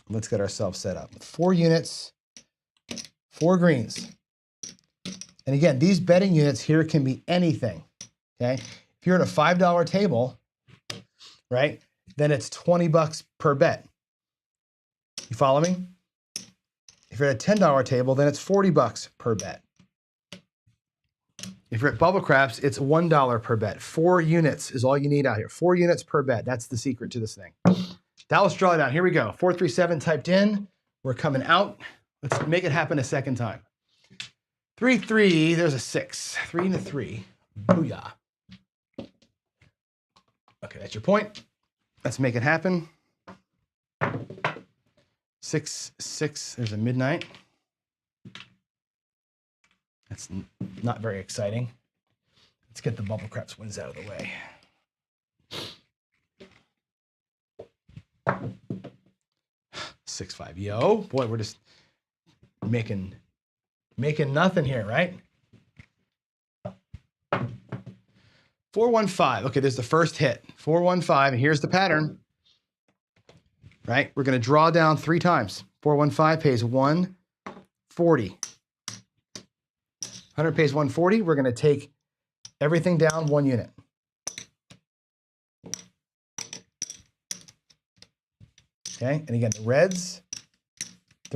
S1: Let's get ourselves set up. 4 units, 4 greens. And again, these betting units here can be anything, okay? If you're at a $5 table, right, then it's $20 per bet. You follow me? If you're at a $10 table, then it's $40 per bet. If you're at Bubble Craps, it's $1 per bet. 4 units is all you need out here. 4 units per bet. That's the secret to this thing. Dallas Drawdown. Here we go. 437 typed in. We're coming out. Let's make it happen a second time. 3, 3. There's a 6. 3 and a 3. Booyah. Okay, that's your point. Let's make it happen. 6, 6. There's a midnight. That's not very exciting. Let's get the Bubble Craps wins out of the way. Six, 5. Yo, boy, we're just making nothing here, right? 415. Okay, there's the first hit. 415, and here's the pattern. Right? We're going to draw down 3 times. 415 pays 140. 100 pays 140. We're going to take everything down 1 unit. Okay, and again, the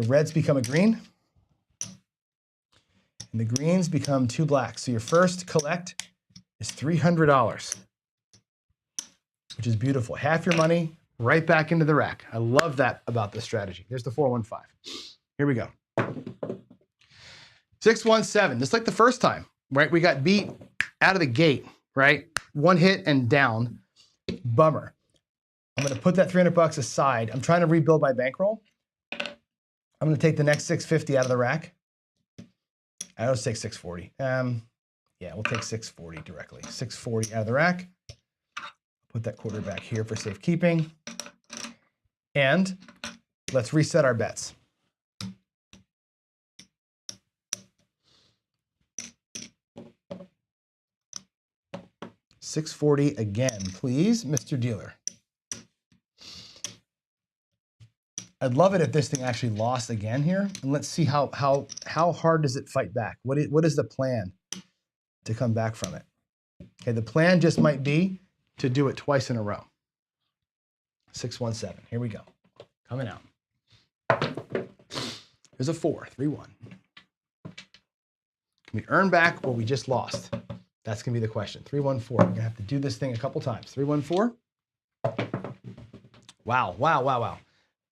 S1: reds become a green. And the greens become 2 blacks. So your first collect is $300, which is beautiful. Half your money right back into the rack. I love that about this strategy. There's the 415. Here we go. 617, just like the first time, right? We got beat out of the gate, right? 1 hit and down. Bummer. I'm going to put that $300 aside. I'm trying to rebuild my bankroll. I'm going to take the next 650 out of the rack. I always take 640. Yeah, we'll take 640 directly. 640 out of the rack. Put that quarter back here for safekeeping. And let's reset our bets. $640 again, please, Mr. Dealer. I'd love it if this thing actually lost again here. And let's see how hard does it fight back? What is the plan to come back from it? Okay, the plan just might be to do it twice in a row. 617, here we go. Coming out. There's a 4, 3-1. Can we earn back what we just lost? That's gonna be the question. 314, we're gonna have to do this thing a couple times. 314. Wow, wow, wow, wow.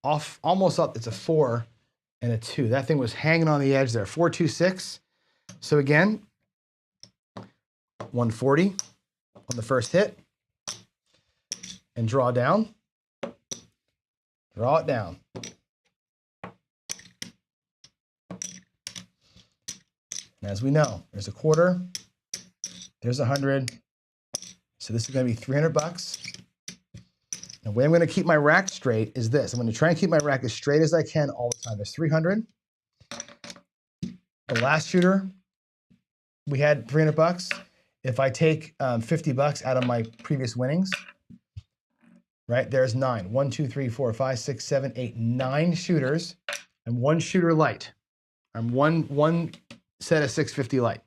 S1: Off, almost up, it's a 4 and a 2. That thing was hanging on the edge there. 426. So again, 140 on the first hit. And draw down. Draw it down. And as we know, there's a quarter, there's 100. So this is gonna be $300. And the way I'm going to keep my rack straight is this. I'm going to try and keep my rack as straight as I can all the time. There's 300. The last shooter, we had $300. If I take $50 out of my previous winnings, right, there's 9. 1, 2, 3, 4, 5, 6, 7, 8, 9 shooters and 1 shooter light. I'm one set of 650 light.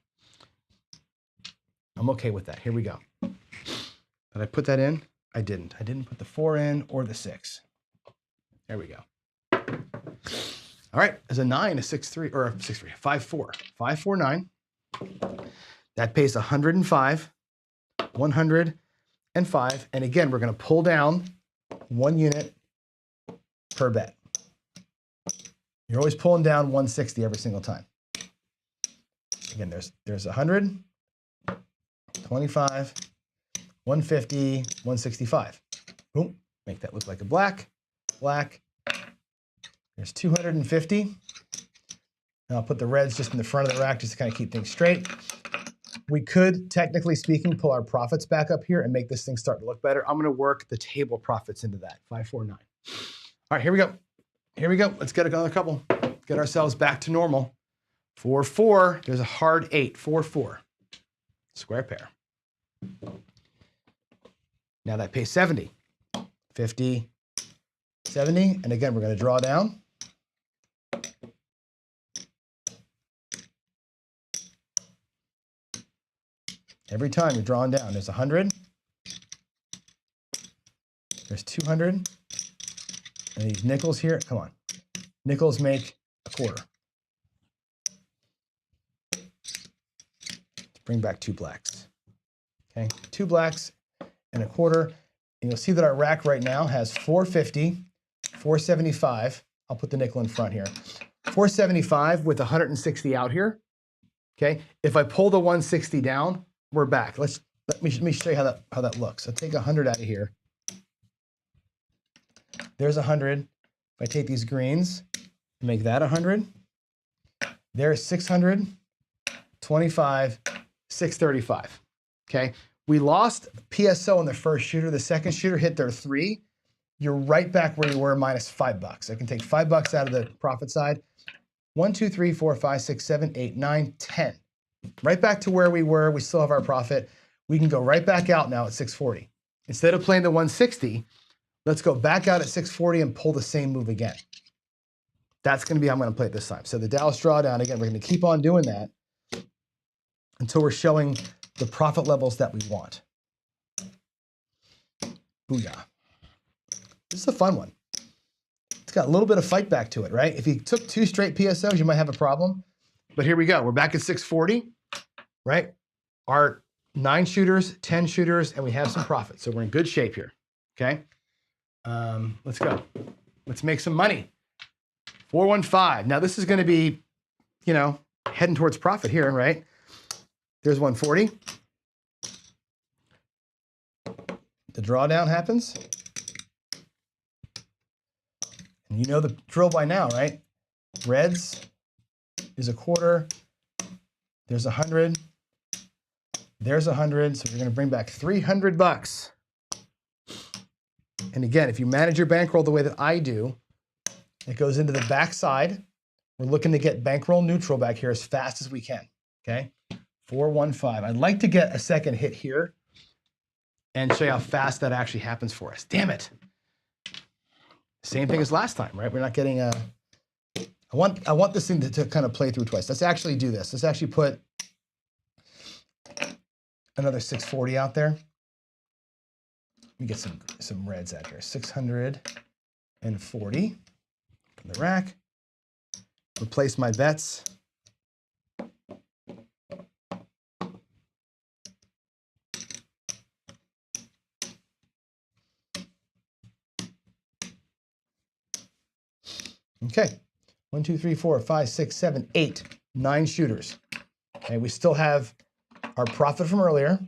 S1: I'm okay with that. Here we go. Did I put that in? I didn't. I didn't put the 4 in or the 6. There we go. All right, as a 9, a 6-3, or a 6-3, 5-4. 5-4-9. That pays 105, 105. And again, we're going to pull down 1 unit per bet. You're always pulling down 160 every single time. Again, there's 100, 25, 150, 165. Boom. Make that look like a black, black. There's 250. And I'll put the reds just in the front of the rack just to kind of keep things straight. We could, technically speaking, pull our profits back up here and make this thing start to look better. I'm going to work the table profits into that. 549. All right, here we go. Here we go. Let's get another couple. Get ourselves back to normal. 4-4. There's a hard 8. 4-4. Square pair. Now that pays 70. 50, 70. And again, we're going to draw down. Every time you're drawing down, there's 100. There's 200. And these nickels here, come on. Nickels make a quarter. Let's bring back 2 blacks. Okay, 2 blacks and a quarter. And you'll see that our rack right now has 450, 475. I'll put the nickel in front here. 475 with 160 out here. Okay, if I pull the 160 down, we're back. Let me show you how that looks. I'll take 100 out of here. There's 100. If I take these greens, make that 100. There's 600, 25, 635. Okay, we lost PSO in the first shooter. The second shooter hit their 3. You're right back where you were, minus $5. I can take $5 out of the profit side. 1, 2, 3, 4, 5, 6, 7, 8, 9, 10. Right back to where we were. We still have our profit. We can go right back out now at 640. Instead of playing the 160, let's go back out at 640 and pull the same move again. That's going to be how I'm going to play it this time. So the Dallas Drawdown, again, we're going to keep on doing that until we're showing the profit levels that we want. Booyah. This is a fun one. It's got a little bit of fight back to it, right? If you took 2 straight PSOs, you might have a problem. But here we go. We're back at 640, right? Our 9 shooters, 10 shooters, and we have some profit. So we're in good shape here, okay? Let's go. Let's make some money. 415. Now this is going to be, you know, heading towards profit here, right? There's 140. The drawdown happens. And you know the drill by now, right? Reds is a quarter. There's 100. There's 100. So we're going to bring back $300. And again, if you manage your bankroll the way that I do, it goes into the back side. We're looking to get bankroll neutral back here as fast as we can. Okay, 415. I'd like to get a second hit here and show you how fast that actually happens for us. Damn it. Same thing as last time, right? We're not getting a... I want this thing to kind of play through twice. Let's actually do this. Let's actually put another 640 out there. Let me get some reds out here. 640 from the rack. Replace my bets. Okay. 1, 2, 3, 4, 5, 6, 7, 8, 9 shooters. Okay, we still have our profit from earlier,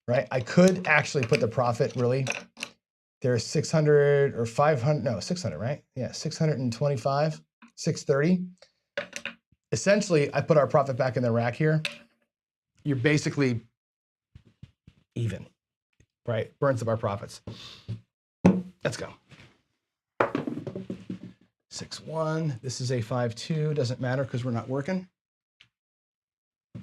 S1: right? I could actually put the profit really. There's 600 or 500, no, 600, right? Yeah, 625, 630. Essentially, I put our profit back in the rack here. You're basically even, right? Burns up our profits. Let's go. 6-1. This is a 5-2. Doesn't matter because we're not working. I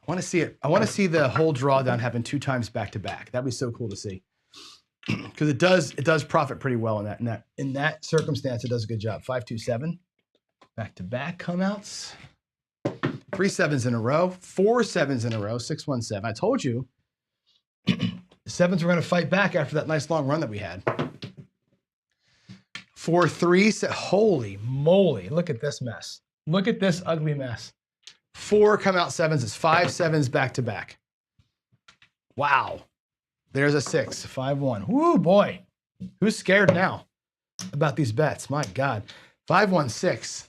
S1: want to see it. I want to see the whole drawdown happen 2 times back to back. That'd be so cool to see. because it does profit pretty well in that circumstance. It does a good job. 527 back to back come outs. 3 sevens in a row, 4 sevens in a row, 617. I told you the sevens were going to fight back after that nice long run that we had. 4 3. Holy moly! Look at this mess. Look at this ugly mess. 4 come out sevens. It's 5 sevens back to back. Wow. There's a 6. 5-1. Woo boy. Who's scared now about these bets? My God. 5-1-6.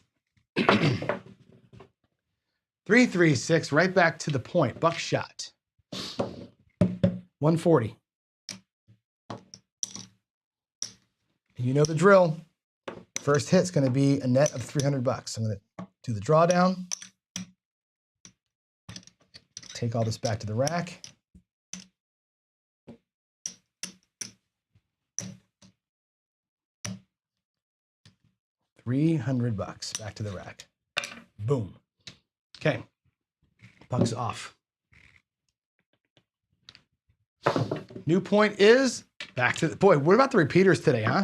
S1: 3-3-6. Right back to the point. Buckshot. 140. You know the drill. First hit's going to be a net of $300. I'm going to do the drawdown. Take all this back to the rack. $300 back to the rack. Boom. Okay. Bucks off. New point is back to the boy. What about the repeaters today, huh?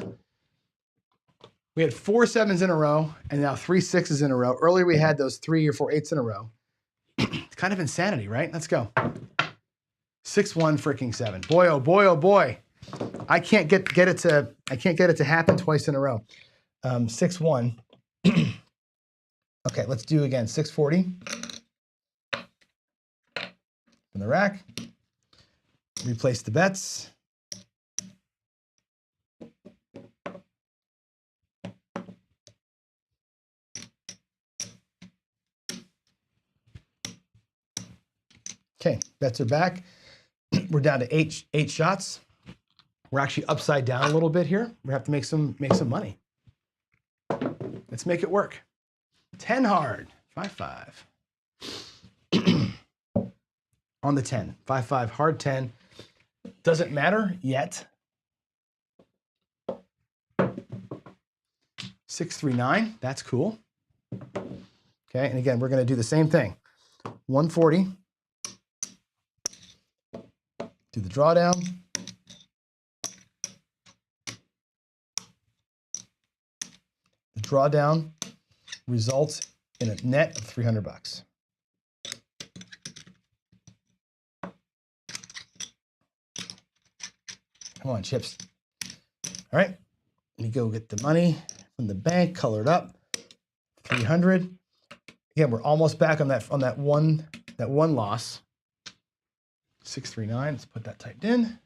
S1: We had 4 sevens in a row and now 3 6s in a row. Earlier we had those 3 or 4 8s in a row. It's kind of insanity, right? Let's go. 6-1 freaking 7. Boy, oh boy, oh boy. I can't get it to happen twice in a row. 6-1. Okay, let's do again. 640. From the rack. Replace the bets. Okay, bets are back. We're down to eight shots. We're actually upside down a little bit here. We have to make some money. Let's make it work. 10 hard. 5-5. On the 10. 5-5 hard 10. Doesn't matter yet. 6-3-9. That's cool. Okay, and again, we're going to do the same thing. 140. Do the drawdown. The drawdown results in a net of $300. Come on, chips. All right, let me go get the money from the bank, colored up. 300. Again, we're almost back on that one loss. 639. Let's put that typed in.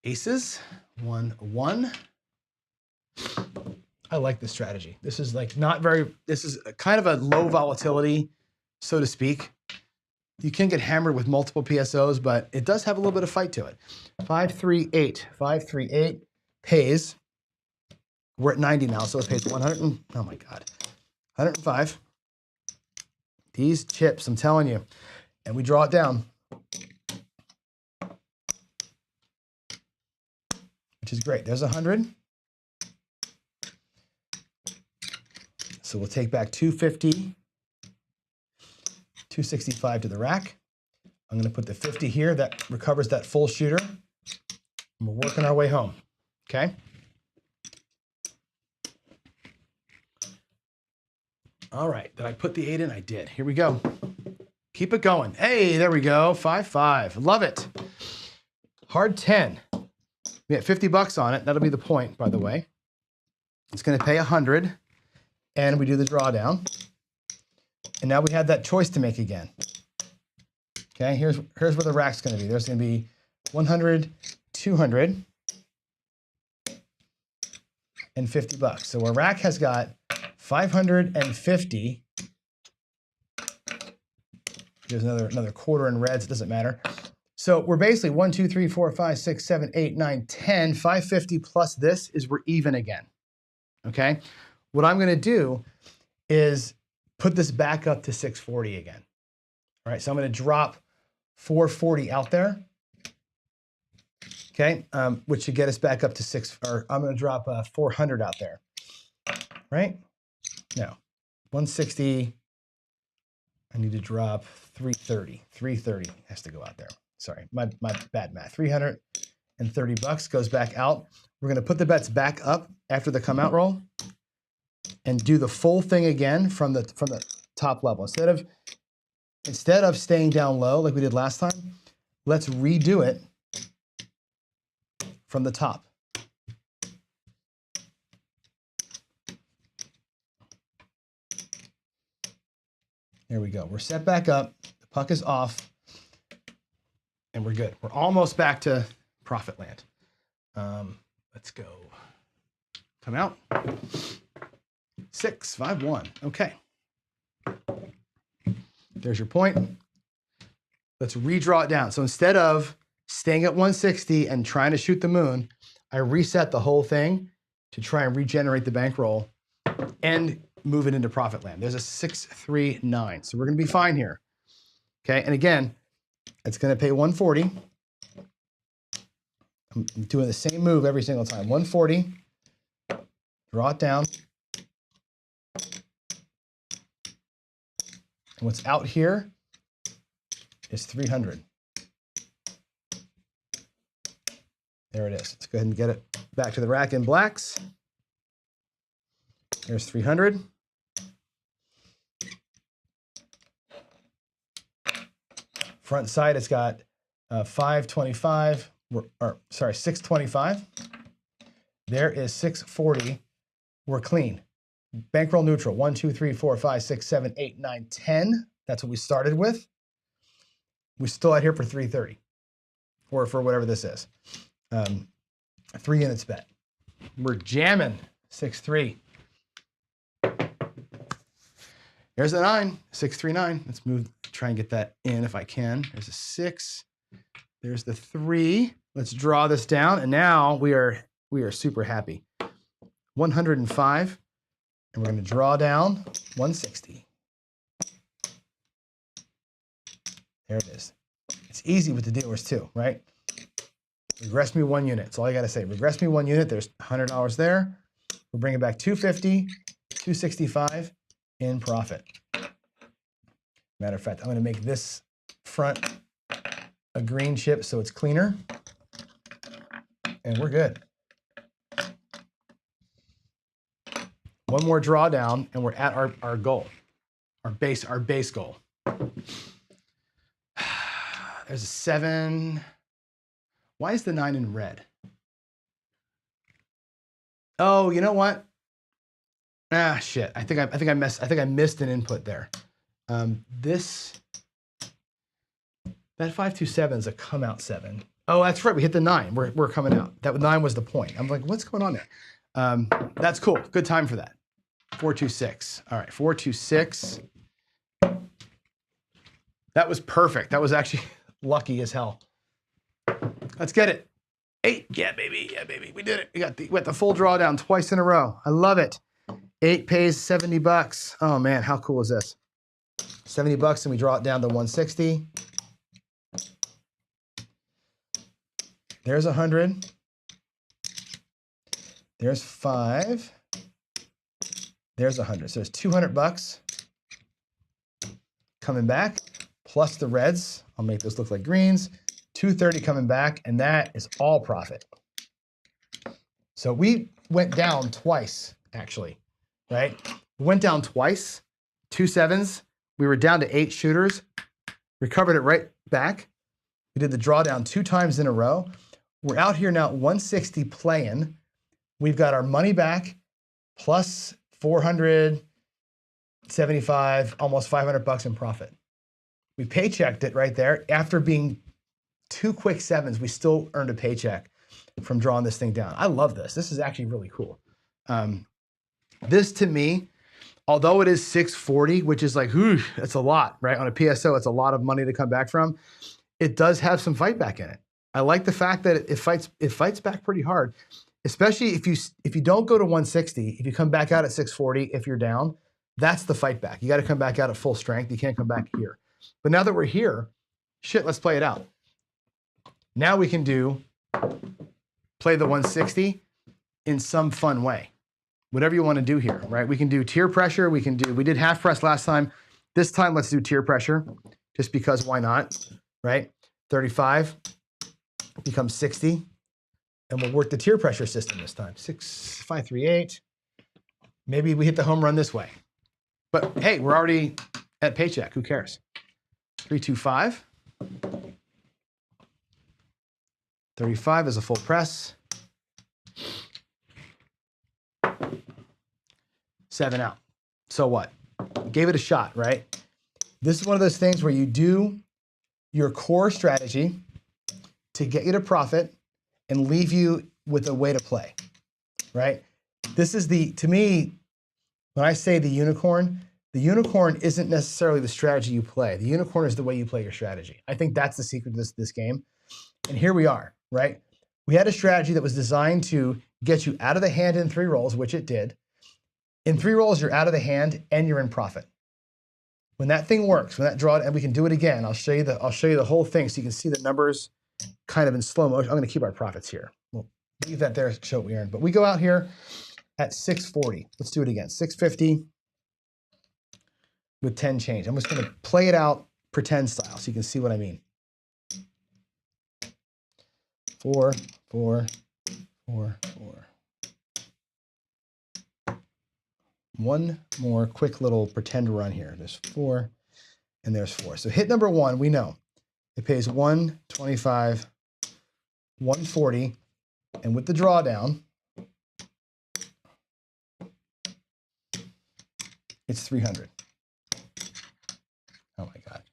S1: Aces. 1-1. I like this strategy. This is like not very. This is kind of a low volatility, so to speak. You can get hammered with multiple PSOs, but it does have a little bit of fight to it. 538. 538 pays. We're at 90 now, so it pays 100. Oh my God. 105. These chips, I'm telling you. And we draw it down. Which is great. There's 100. So we'll take back 250. 265 to the rack. I'm going to put the 50 here. That recovers that full shooter. And we're working our way home. Okay? All right. Did I put the 8 in? I did. Here we go. Keep it going. Hey, there we go. 5-5. Love it. Hard 10. We got $50 on it. That'll be the point, by the way. It's going to pay 100. And we do the drawdown. And now we have that choice to make again. Okay, here's where the rack's going to be. There's going to be 100, 200, and $50. So our rack has got 550. There's another quarter in reds. It doesn't matter. So we're basically 1, 2, 3, 4, 5, 6, 7, 8, 9, 10. 550 plus this is we're even again. Okay. What I'm going to do is put this back up to 640 again. All right. So I'm going to drop 440 out there. Okay. Which should get us back up to I'm going to drop 400 out there. Right. No. 160. I need to drop 330. 330 has to go out there. sorry, my bad math. $330 goes back out. We're going to put the bets back up after the come out roll and do the full thing again from the top level. Instead of staying down low like we did last time, let's redo it from the top. There we go. We're set back up. The puck is off. And we're good. We're almost back to profit land. Let's go. Come out. 6, 5, 1. Okay. There's your point. Let's redraw it down. So instead of staying at 160 and trying to shoot the moon, I reset the whole thing to try and regenerate the bankroll and move it into profit land. There's a 6, 3, 9. So we're going to be fine here. Okay. And again, it's going to pay 140. I'm doing the same move every single time. 140. Draw it down. And what's out here is 300. There it is. Let's go ahead and get it back to the rack in blacks. There's 300. Front side, it's got 525, or sorry, 625. There is 640. We're clean. Bankroll neutral. 1, 2, 3, 4, 5, 6, 7, 8, 9, 10. That's what we started with. We're still out here for 330, or for whatever this is. 3 units bet. We're jamming 6-3. There's a 9, 639. Let's move, try and get that in if I can. There's a 6. There's the 3. Let's draw this down, and now we are super happy. 105, and we're going to draw down 160. There it is. It's easy with the dealers too, right? Regress me 1 unit. That's all you got to say. Regress me 1 unit. There's $100 there. We'll bring it back 250, 265 in profit. Matter of fact, I'm going to make this front a green chip so it's cleaner. And we're good. One more drawdown, and we're at our goal, our base goal. There's a 7. Why is the 9 in red? Oh, you know what? Ah, shit. I think I missed an input there. That 527 is a come out 7. Oh, that's right. We hit the 9. We're coming out. That 9 was the point. I'm like, what's going on there? That's cool. Good time for that. 426. All right, 426. That was perfect. That was actually lucky as hell. Let's get it. 8. Yeah, baby. Yeah, baby. We did it. We got the full drawdown twice in a row. I love it. 8 pays $70. Oh man, how cool is this? $70 and we draw it down to 160. There's 100. There's 5. There's 100. So there's $200 coming back, plus the reds. I'll make this look like greens. 230 coming back, and that is all profit. So we went down twice, actually, right? We went down twice, 2 7s. We were down to 8 shooters, recovered it right back. We did the drawdown 2 times in a row. We're out here now at 160 playing. We've got our money back, plus 475, almost $500 in profit. We paychecked it right there. After being 2 quick 7s, we still earned a paycheck from drawing this thing down. I love this. This is actually really cool. This to me, although it is 640, which is like, whew, it's a lot, right? On a PSO, it's a lot of money to come back from. It does have some fight back in it. I like the fact that it fights back pretty hard, especially if you don't go to 160, if you come back out at 640, if you're down, that's the fight back. You got to come back out at full strength. You can't come back here. But now that we're here, shit, let's play it out. Now we can play the 160 in some fun way. Whatever you want to do here, right? We can do tier pressure. We did half press last time. This time, let's do tier pressure, just because why not, right? 35 becomes 60. And we'll work the tier pressure system this time. 6, 5, 3, 8. Maybe we hit the home run this way. But hey, we're already at paycheck. Who cares? 3, 2, 5. 35 is a full press. 7 out. So what? Gave it a shot, right? This is one of those things where you do your core strategy to get you to profit and leave you with a way to play, right? This is to me, when I say the unicorn isn't necessarily the strategy you play. The unicorn is the way you play your strategy. I think that's the secret to this game. And here we are, right? We had a strategy that was designed to get you out of the hand in 3 rolls, which it did. In 3 rolls, you're out of the hand and you're in profit. When that thing works, when that draw, and we can do it again, I'll show you the whole thing so you can see the numbers kind of in slow motion. I'm going to keep our profits here. We'll leave that there to show what we earned. But we go out here at 640. Let's do it again. 650 with 10 change. I'm just going to play it out pretend style so you can see what I mean. 4, 4, 4, 4. One more quick little pretend run here. There's 4 and there's 4. So hit number 1, we know it pays 125, 140, and with the drawdown, it's 300. Oh my God.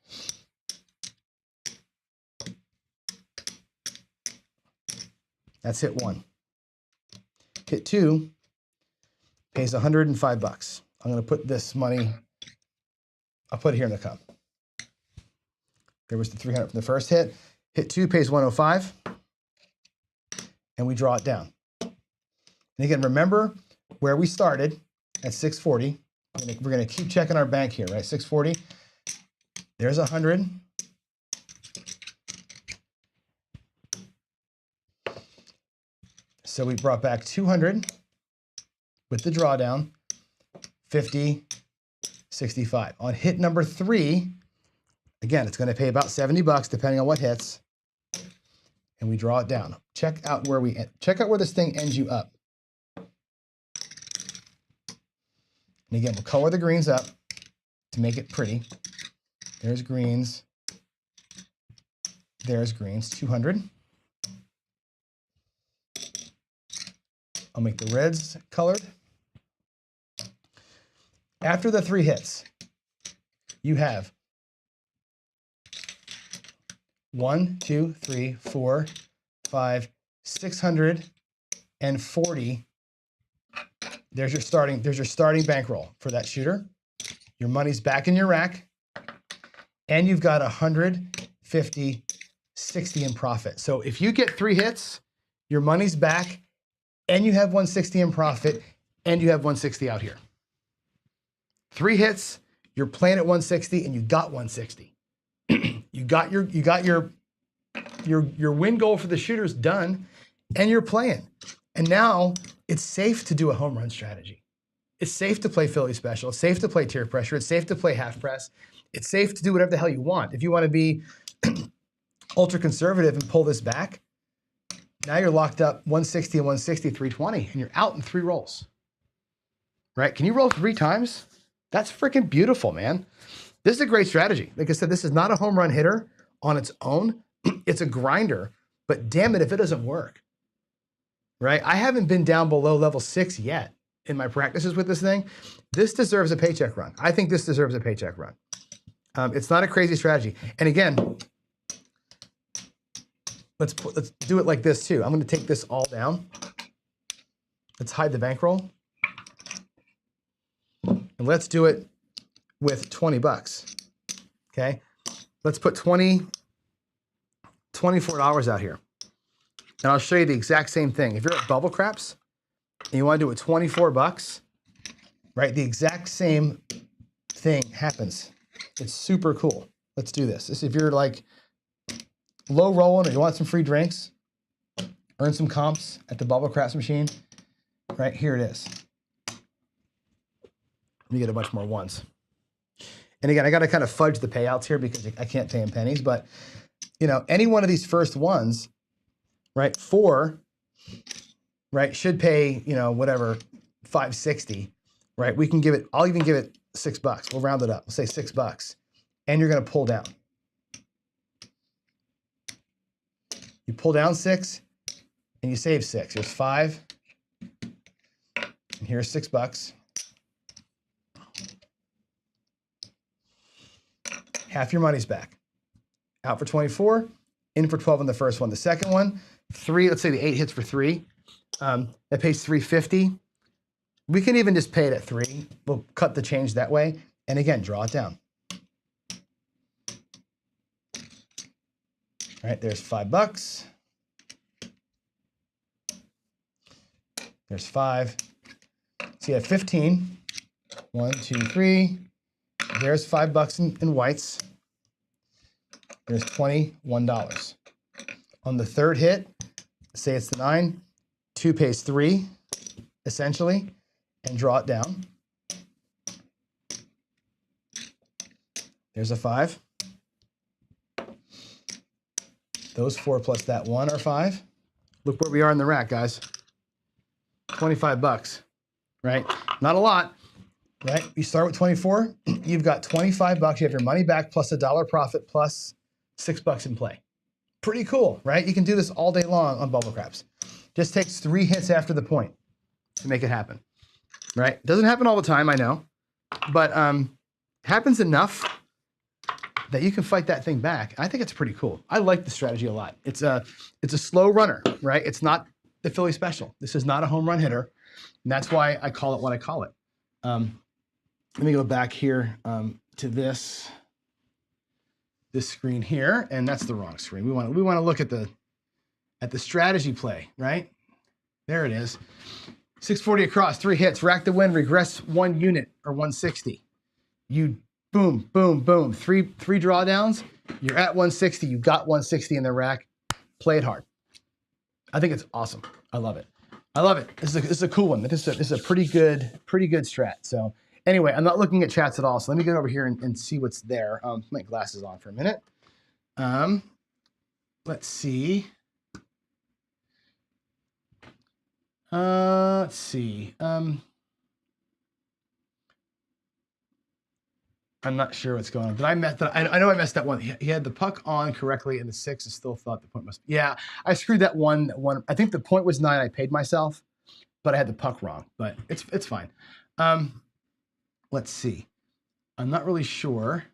S1: That's hit 1. Hit 2 pays 105 bucks. I'm going to put this money, I'll put it here in the cup. There was the 300 from the first hit. Hit 2 pays 105, and we draw it down. And again, remember where we started at 640. We're going to keep checking our bank here, right? 640. There's 100. So we brought back 200 with the drawdown, 50, 65. On hit number 3, again, it's going to pay about 70 bucks depending on what hits, and we draw it down. Check out where this thing ends you up. And again, we'll color the greens up to make it pretty. There's greens. There's greens, 200. I'll make the reds colored. After the 3 hits, you have 1, 2, 3, 4, 5, 640. There's your starting bankroll for that shooter. Your money's back in your rack, and you've got 150, 60 in profit. So if you get 3 hits, your money's back, and you have 160 in profit, and you have 160 out here. 3 hits, you're playing at 160, and you got 160. You got your win goal for the shooters done, and you're playing. And now it's safe to do a home run strategy. It's safe to play Philly special. It's safe to play tier pressure. It's safe to play half press. It's safe to do whatever the hell you want. If you want to be ultra conservative and pull this back, now you're locked up 160 and 160, 320, and you're out in 3 rolls. Right? Can you roll 3 times? That's freaking beautiful, man. This is a great strategy. Like I said, this is not a home run hitter on its own. It's a grinder, but damn it if it doesn't work. Right? I haven't been down below level 6 yet in my practices with this thing. This deserves a paycheck run. I think this deserves a paycheck run. It's not a crazy strategy. And again, let's do it like this too. I'm going to take this all down. Let's hide the bankroll. And let's do it with 20 bucks. Okay? Let's put $24 out here. And I'll show you the exact same thing. If you're at Bubble Craps and you want to do it 24 bucks, right? The exact same thing happens. It's super cool. Let's do this. If you're like low rolling or you want some free drinks, earn some comps at the Bubble Craps machine, right? Here it is. Let me get a bunch more ones. And again, I got to kind of fudge the payouts here because I can't pay in pennies, but you know, any one of these first ones, right? 4, right, should pay, you know, whatever, $5.60, right? We can give it, I'll even give it $6. We'll round it up. We'll say $6. And you're going to pull down. You pull down 6 and you save 6. Here's 5. And here's $6. Half your money's back. Out for 24, in for 12 on the first one. The second one, 3, let's say the 8 hits for 3. That pays $3.50. We can even just pay it at 3. We'll cut the change that way. And again, draw it down. All right, there's $5. There's 5. So you have 15. 1, 2, 3. There's $5 in whites. There's $21. On the third hit, say it's the 9, 2 pays 3, essentially, and draw it down. There's a 5. Those 4 plus that 1 are 5. Look where we are in the rack, guys. $25, right? Not a lot, right? You start with 24, you've got $25. You have your money back plus $1 profit plus $6 in play. Pretty cool, right? You can do this all day long on bubble craps. Just takes 3 hits after the point to make it happen, right? Doesn't happen all the time, I know, but happens enough that you can fight that thing back. I think it's pretty cool. I like the strategy a lot. It's a slow runner, right? It's not the Philly special. This is not a home run hitter, and that's why I call it what I call it. Let me go back here to this screen here, and that's the wrong screen. We want to look at the strategy play, right? There it is. 640 across, 3 hits, rack the win, regress 1 unit or 160. You boom, boom, boom. 3 drawdowns. You're at 160. You got 160 in the rack. Play it hard. I think it's awesome. I love it. I love it. This is a cool one. This is a pretty good strat. So anyway, I'm not looking at chats at all. So let me get over here and see what's there. Put my glasses on for a minute. Let's see. Let's see. I'm not sure what's going on. Did I mess that? I know I messed that one. He had the puck on correctly, and the 6 and still thought the point must. Yeah, I screwed that one. I think the point was 9. I paid myself, but I had the puck wrong. But it's fine. Let's see. I'm not really sure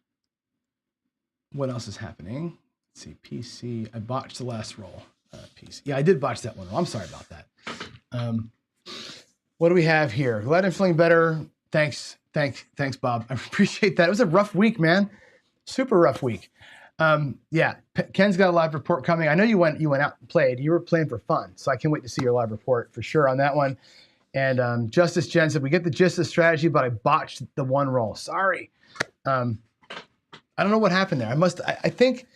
S1: what else is happening. Let's see. PC. I botched the last roll. PC. Yeah, I did botch that one. I'm sorry about that. What do we have here? Glad I'm feeling better. Thanks, Bob. I appreciate that. It was a rough week, man. Super rough week. Yeah, Ken's got a live report coming. I know you went out and played. You were playing for fun, so I can't wait to see your live report for sure on that one. And Justice Jen said, we get the gist of the strategy, but I botched the one roll. Sorry. I don't know what happened there. I think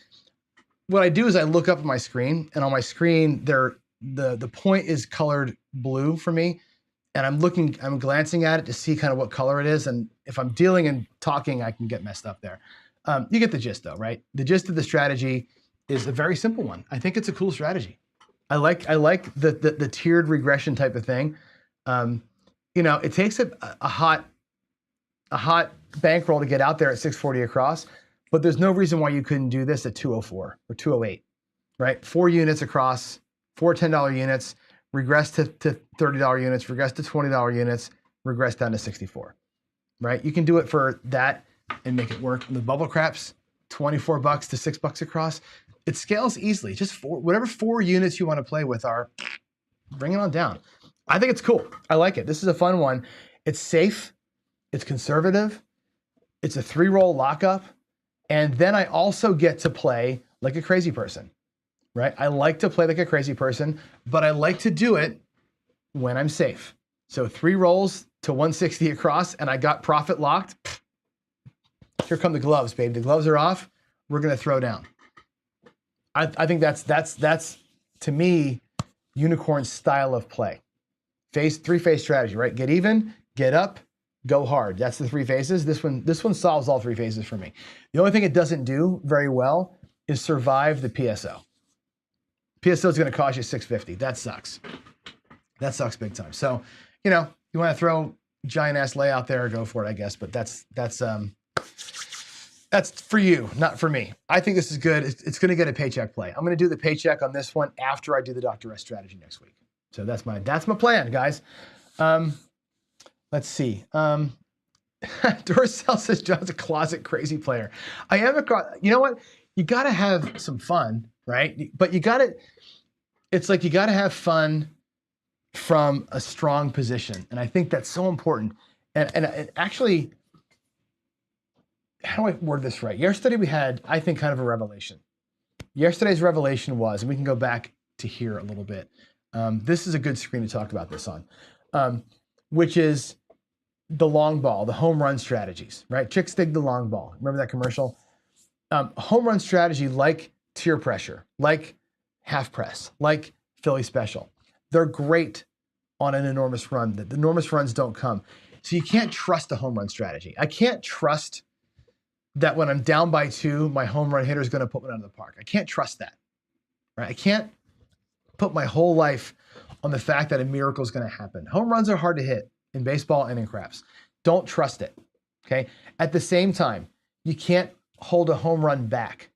S1: what I do is I look up at my screen, and on my screen, the point is colored blue for me. And I'm glancing at it to see kind of what color it is. And if I'm dealing and talking, I can get messed up there. You get the gist though, right? The gist of the strategy is a very simple one. I think it's a cool strategy. I like the tiered regression type of thing. You know, it takes a hot bankroll to get out there at 640 across, but there's no reason why you couldn't do this at 204 or 208, right? 4 units across, 4 $10 units, regress to $30 units, regress to $20 units, regress down to 64, right? You can do it for that and make it work. And the bubble craps, $24 to $6 across. It scales easily. Just whatever 4 units you want to play with are, bring it on down. I think it's cool. I like it. This is a fun one. It's safe. It's conservative. It's a 3-roll lockup. And then I also get to play like a crazy person. Right? I like to play like a crazy person, but I like to do it when I'm safe. So 3 rolls to 160 across, and I got profit locked. Here come the gloves, baby. The gloves are off. We're gonna throw down. I think that's to me unicorn style of play. 3-phase strategy, right? Get even, get up, go hard. That's the 3 phases. This one solves all 3 phases for me. The only thing it doesn't do very well is survive the PSO. PSO is going to cost you $650. That sucks. That sucks big time. So, you know, you want to throw giant ass lay out there, go for it, I guess. But that's for you, not for me. I think this is good. It's going to get a paycheck play. I'm going to do the paycheck on this one after I do the Dr. S strategy next week. So that's my plan, guys. Let's see. Duracell says John's a closet crazy player. I am you know what? You got to have some fun, right? But it's like you got to have fun from a strong position. And I think that's so important. And actually, how do I word this right? Yesterday we had, I think, kind of a revelation. Yesterday's revelation was, and we can go back to here a little bit. This is a good screen to talk about this on, which is the long ball, the home run strategies, right? Chicks dig the long ball. Remember that commercial? Home run strategy like tier pressure, like half press, like Philly special. They're great on an enormous run. The enormous runs don't come. So you can't trust a home run strategy. I can't trust that when I'm down by 2, my home run hitter is going to put one out of the park. I can't trust that, right? I can't put my whole life on the fact that a miracle is going to happen. Home runs are hard to hit in baseball and in craps. Don't trust it, okay? At the same time, you can't hold a home run back.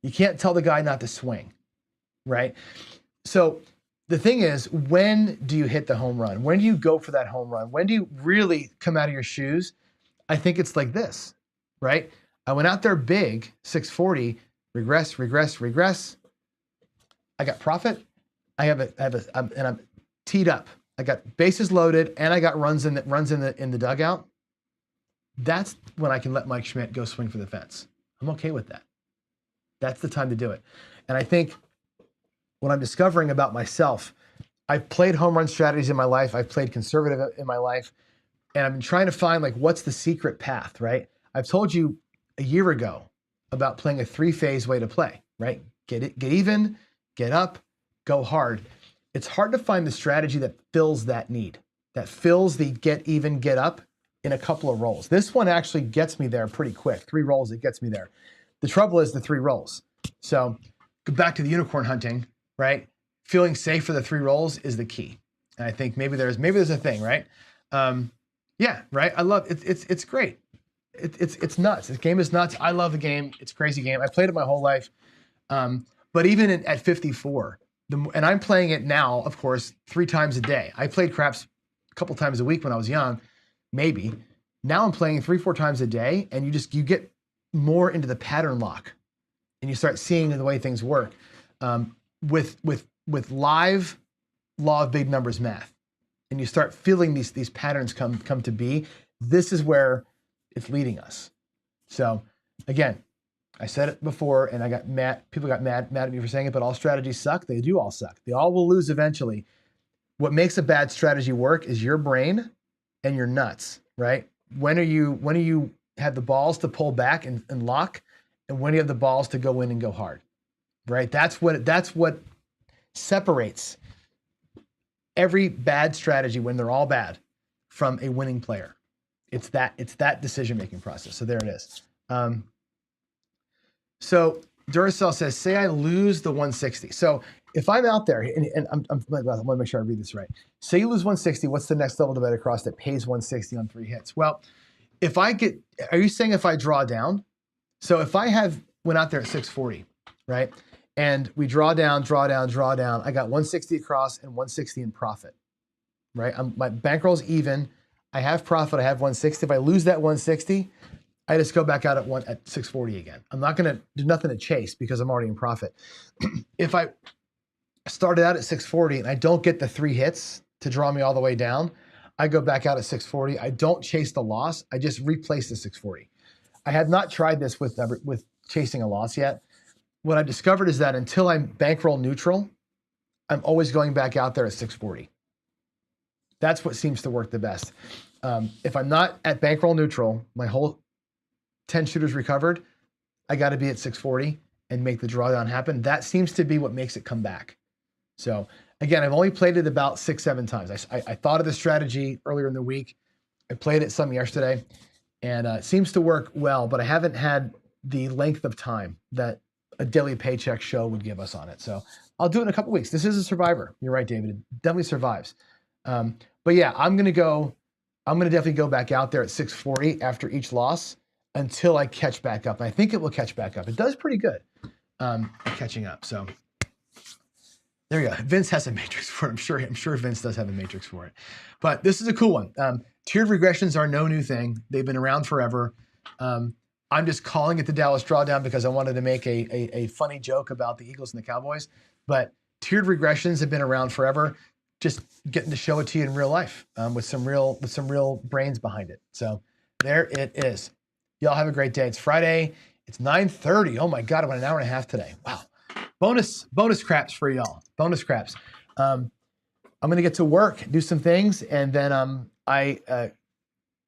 S1: You can't tell the guy not to swing, right? So the thing is, when do you hit the home run? When do you go for that home run? When do you really come out of your shoes? I think it's like this, right? I went out there big, 640, regress. I got profit. And I'm teed up. I got bases loaded, and I got runs in the dugout. That's when I can let Mike Schmidt go swing for the fence. I'm okay with that. That's the time to do it. And I think what I'm discovering about myself, I've played home run strategies in my life. I've played conservative in my life, and I've been trying to find like what's the secret path, right? I've told you a year ago about playing a 3-phase way to play, right? Get even, get up, go hard. It's hard to find the strategy that fills that need, that fills the get even, get up in a couple of rolls. This one actually gets me there pretty quick. 3 rolls, it gets me there. The trouble is the 3 rolls. So go back to the unicorn hunting, right? Feeling safe for the 3 rolls is the key. And I think maybe there's a thing, right? Yeah, right. I love it. It's great. It's nuts. This game is nuts. I love the game. It's a crazy game. I played it my whole life. But even at 54, and I'm playing it now, of course, 3 times a day. I played craps a couple times a week when I was young, maybe. Now I'm playing 3-4 times a day, and you get more into the pattern lock, and you start seeing the way things work with live law of big numbers math, and you start feeling these patterns come to be. This is where it's leading us. So again, I said it before, and I got mad. People got mad at me for saying it, but all strategies suck. They do all suck. They all will lose eventually. What makes a bad strategy work is your brain and your nuts, right? When are you have the balls to pull back and lock, and when do you have the balls to go in and go hard, right? That's what separates every bad strategy when they're all bad from a winning player. It's that decision-making process. So there it is. So Duracell says, say I lose the 160. So if I'm out there, and I want to make sure I read this right. Say you lose 160, what's the next level to bet across that pays 160 on 3 hits? Well, are you saying if I draw down? So if I went out there at 640, right? And we draw down, I got 160 across and 160 in profit, right? My bankroll's even. I have profit, I have 160. If I lose that 160, I just go back out at 640 again. I'm not going to do nothing to chase because I'm already in profit. If I started out at 640 and I don't get the 3 hits to draw me all the way down, I go back out at 640. I don't chase the loss. I just replace the 640. I have not tried this with chasing a loss yet. What I discovered is that until I'm bankroll neutral, I'm always going back out there at 640. That's what seems to work the best. If I'm not at bankroll neutral, my whole 10 shooters recovered, I got to be at 640 and make the drawdown happen. That seems to be what makes it come back. So again, I've only played it about 6-7 times. I thought of the strategy earlier in the week. I played it some yesterday, and it seems to work well, but I haven't had the length of time that a daily paycheck show would give us on it. So I'll do it in a couple weeks. This is a survivor. You're right, David. It definitely survives. But yeah, I'm gonna definitely go back out there at 640 after each loss until I catch back up. And I think it will catch back up. It does pretty good at catching up. So there you go. Vince has a matrix for it. I'm sure Vince does have a matrix for it. But this is a cool one. Tiered regressions are no new thing. They've been around forever. I'm just calling it the Dallas Drawdown because I wanted to make a funny joke about the Eagles and the Cowboys. But tiered regressions have been around forever. Just getting to show it to you in real life with some real brains behind it. So there it is. Y'all have a great day. It's Friday. It's 9:30. Oh my God, I went an hour and a half today. Wow. Bonus craps for y'all. Bonus craps. I'm gonna get to work, do some things, and then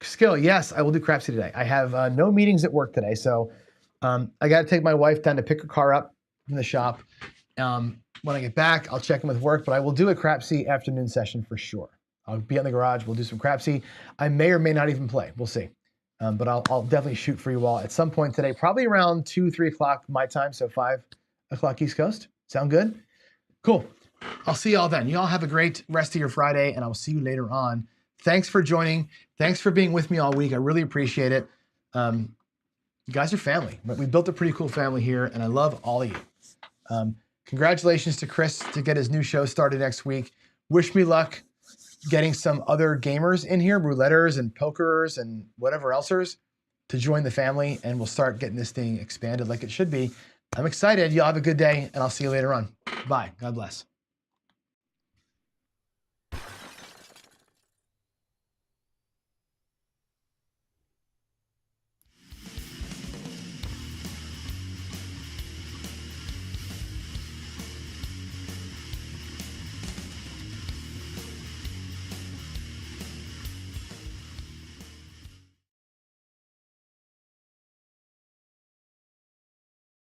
S1: Skill, yes, I will do crapsy today. I have no meetings at work today, so I got to take my wife down to pick her car up from the shop. When I get back, I'll check in with work, but I will do a crapsy afternoon session for sure. I'll be in the garage. We'll do some crapsy. I may or may not even play. We'll see. But I'll definitely shoot for you all at some point today, probably around 2, 3 o'clock my time, so 5 o'clock East Coast. Sound good? Cool. I'll see y'all then. You all have a great rest of your Friday, and I'll see you later on. Thanks for joining. Thanks for being with me all week. I really appreciate it. You guys are family. We built a pretty cool family here, and I love all of you. Congratulations to Chris to get his new show started next week. Wish me luck getting some other gamers in here, rouletters and pokerers and whatever elsers, to join the family, and we'll start getting this thing expanded like it should be. I'm excited. Y'all have a good day, and I'll see you later on. Bye. God bless.